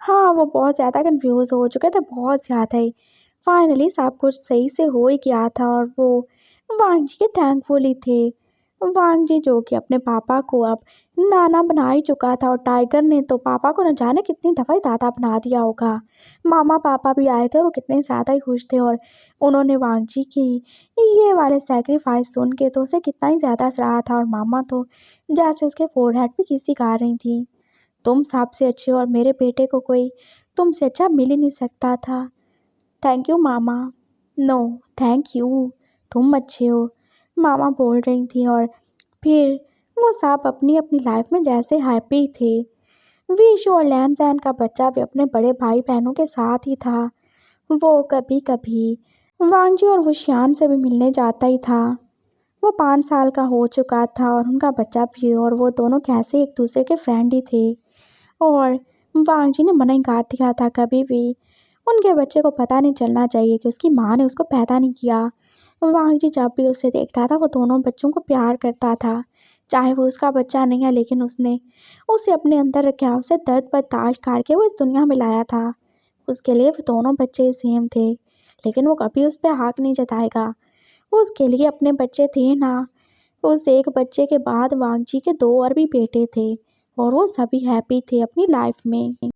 हाँ, वो बहुत ज़्यादा कंफ्यूज हो चुके थे, बहुत ज़्यादा ही। फाइनली सब कुछ सही से हो ही गया था और वो वांगजी के थैंकफुल ही थे। वांगजी जो कि अपने पापा को अब नाना बना ही चुका था और टाइगर ने तो पापा को न जाने कितनी दफ़ा ही दादा बना दिया होगा। मामा पापा भी आए थे और वो कितने ज़्यादा ही खुश थे। और उन्होंने वांगजी की ये वाले सेक्रीफाइस सुन के तो उसे कितना ही ज़्यादा सराहा था। और मामा तो जैसे उसके फोरहेड पे किसी कर रही थी। तुम सबसे अच्छे और मेरे बेटे को कोई तुमसे अच्छा मिल ही नहीं सकता था। थैंक यू मामा। नो, थैंक यू, तुम अच्छे हो, मामा बोल रही थी। और फिर वो सब अपनी अपनी लाइफ में जैसे हैप्पी थे। विशु और लैनजैन का बच्चा भी अपने बड़े भाई बहनों के साथ ही था। वो कभी कभी वांगजी और वुशियान से भी मिलने जाता ही था। वो 5 साल का हो चुका था और उनका बच्चा भी, और वो दोनों कैसे एक दूसरे के फ्रेंड ही थे। और वांगजी ने मना ही कर दिया था, कभी भी उनके बच्चे को पता नहीं चलना चाहिए कि उसकी माँ ने उसको पैदा नहीं किया। वांगजी जब भी उसे देखता था वो दोनों बच्चों को प्यार करता था, चाहे वो उसका बच्चा नहीं है, लेकिन उसने उसे अपने अंदर रखा, उसे दर्द बर्दाश्त करके वो इस दुनिया में लाया था। उसके लिए वो दोनों बच्चे सेम थे, लेकिन वो कभी उस पर हक नहीं जताएगा। उसके लिए अपने बच्चे थे ना। उस एक बच्चे के बाद वांगजी के 2 और भी बेटे थे और वो सभी हैप्पी थे अपनी लाइफ में।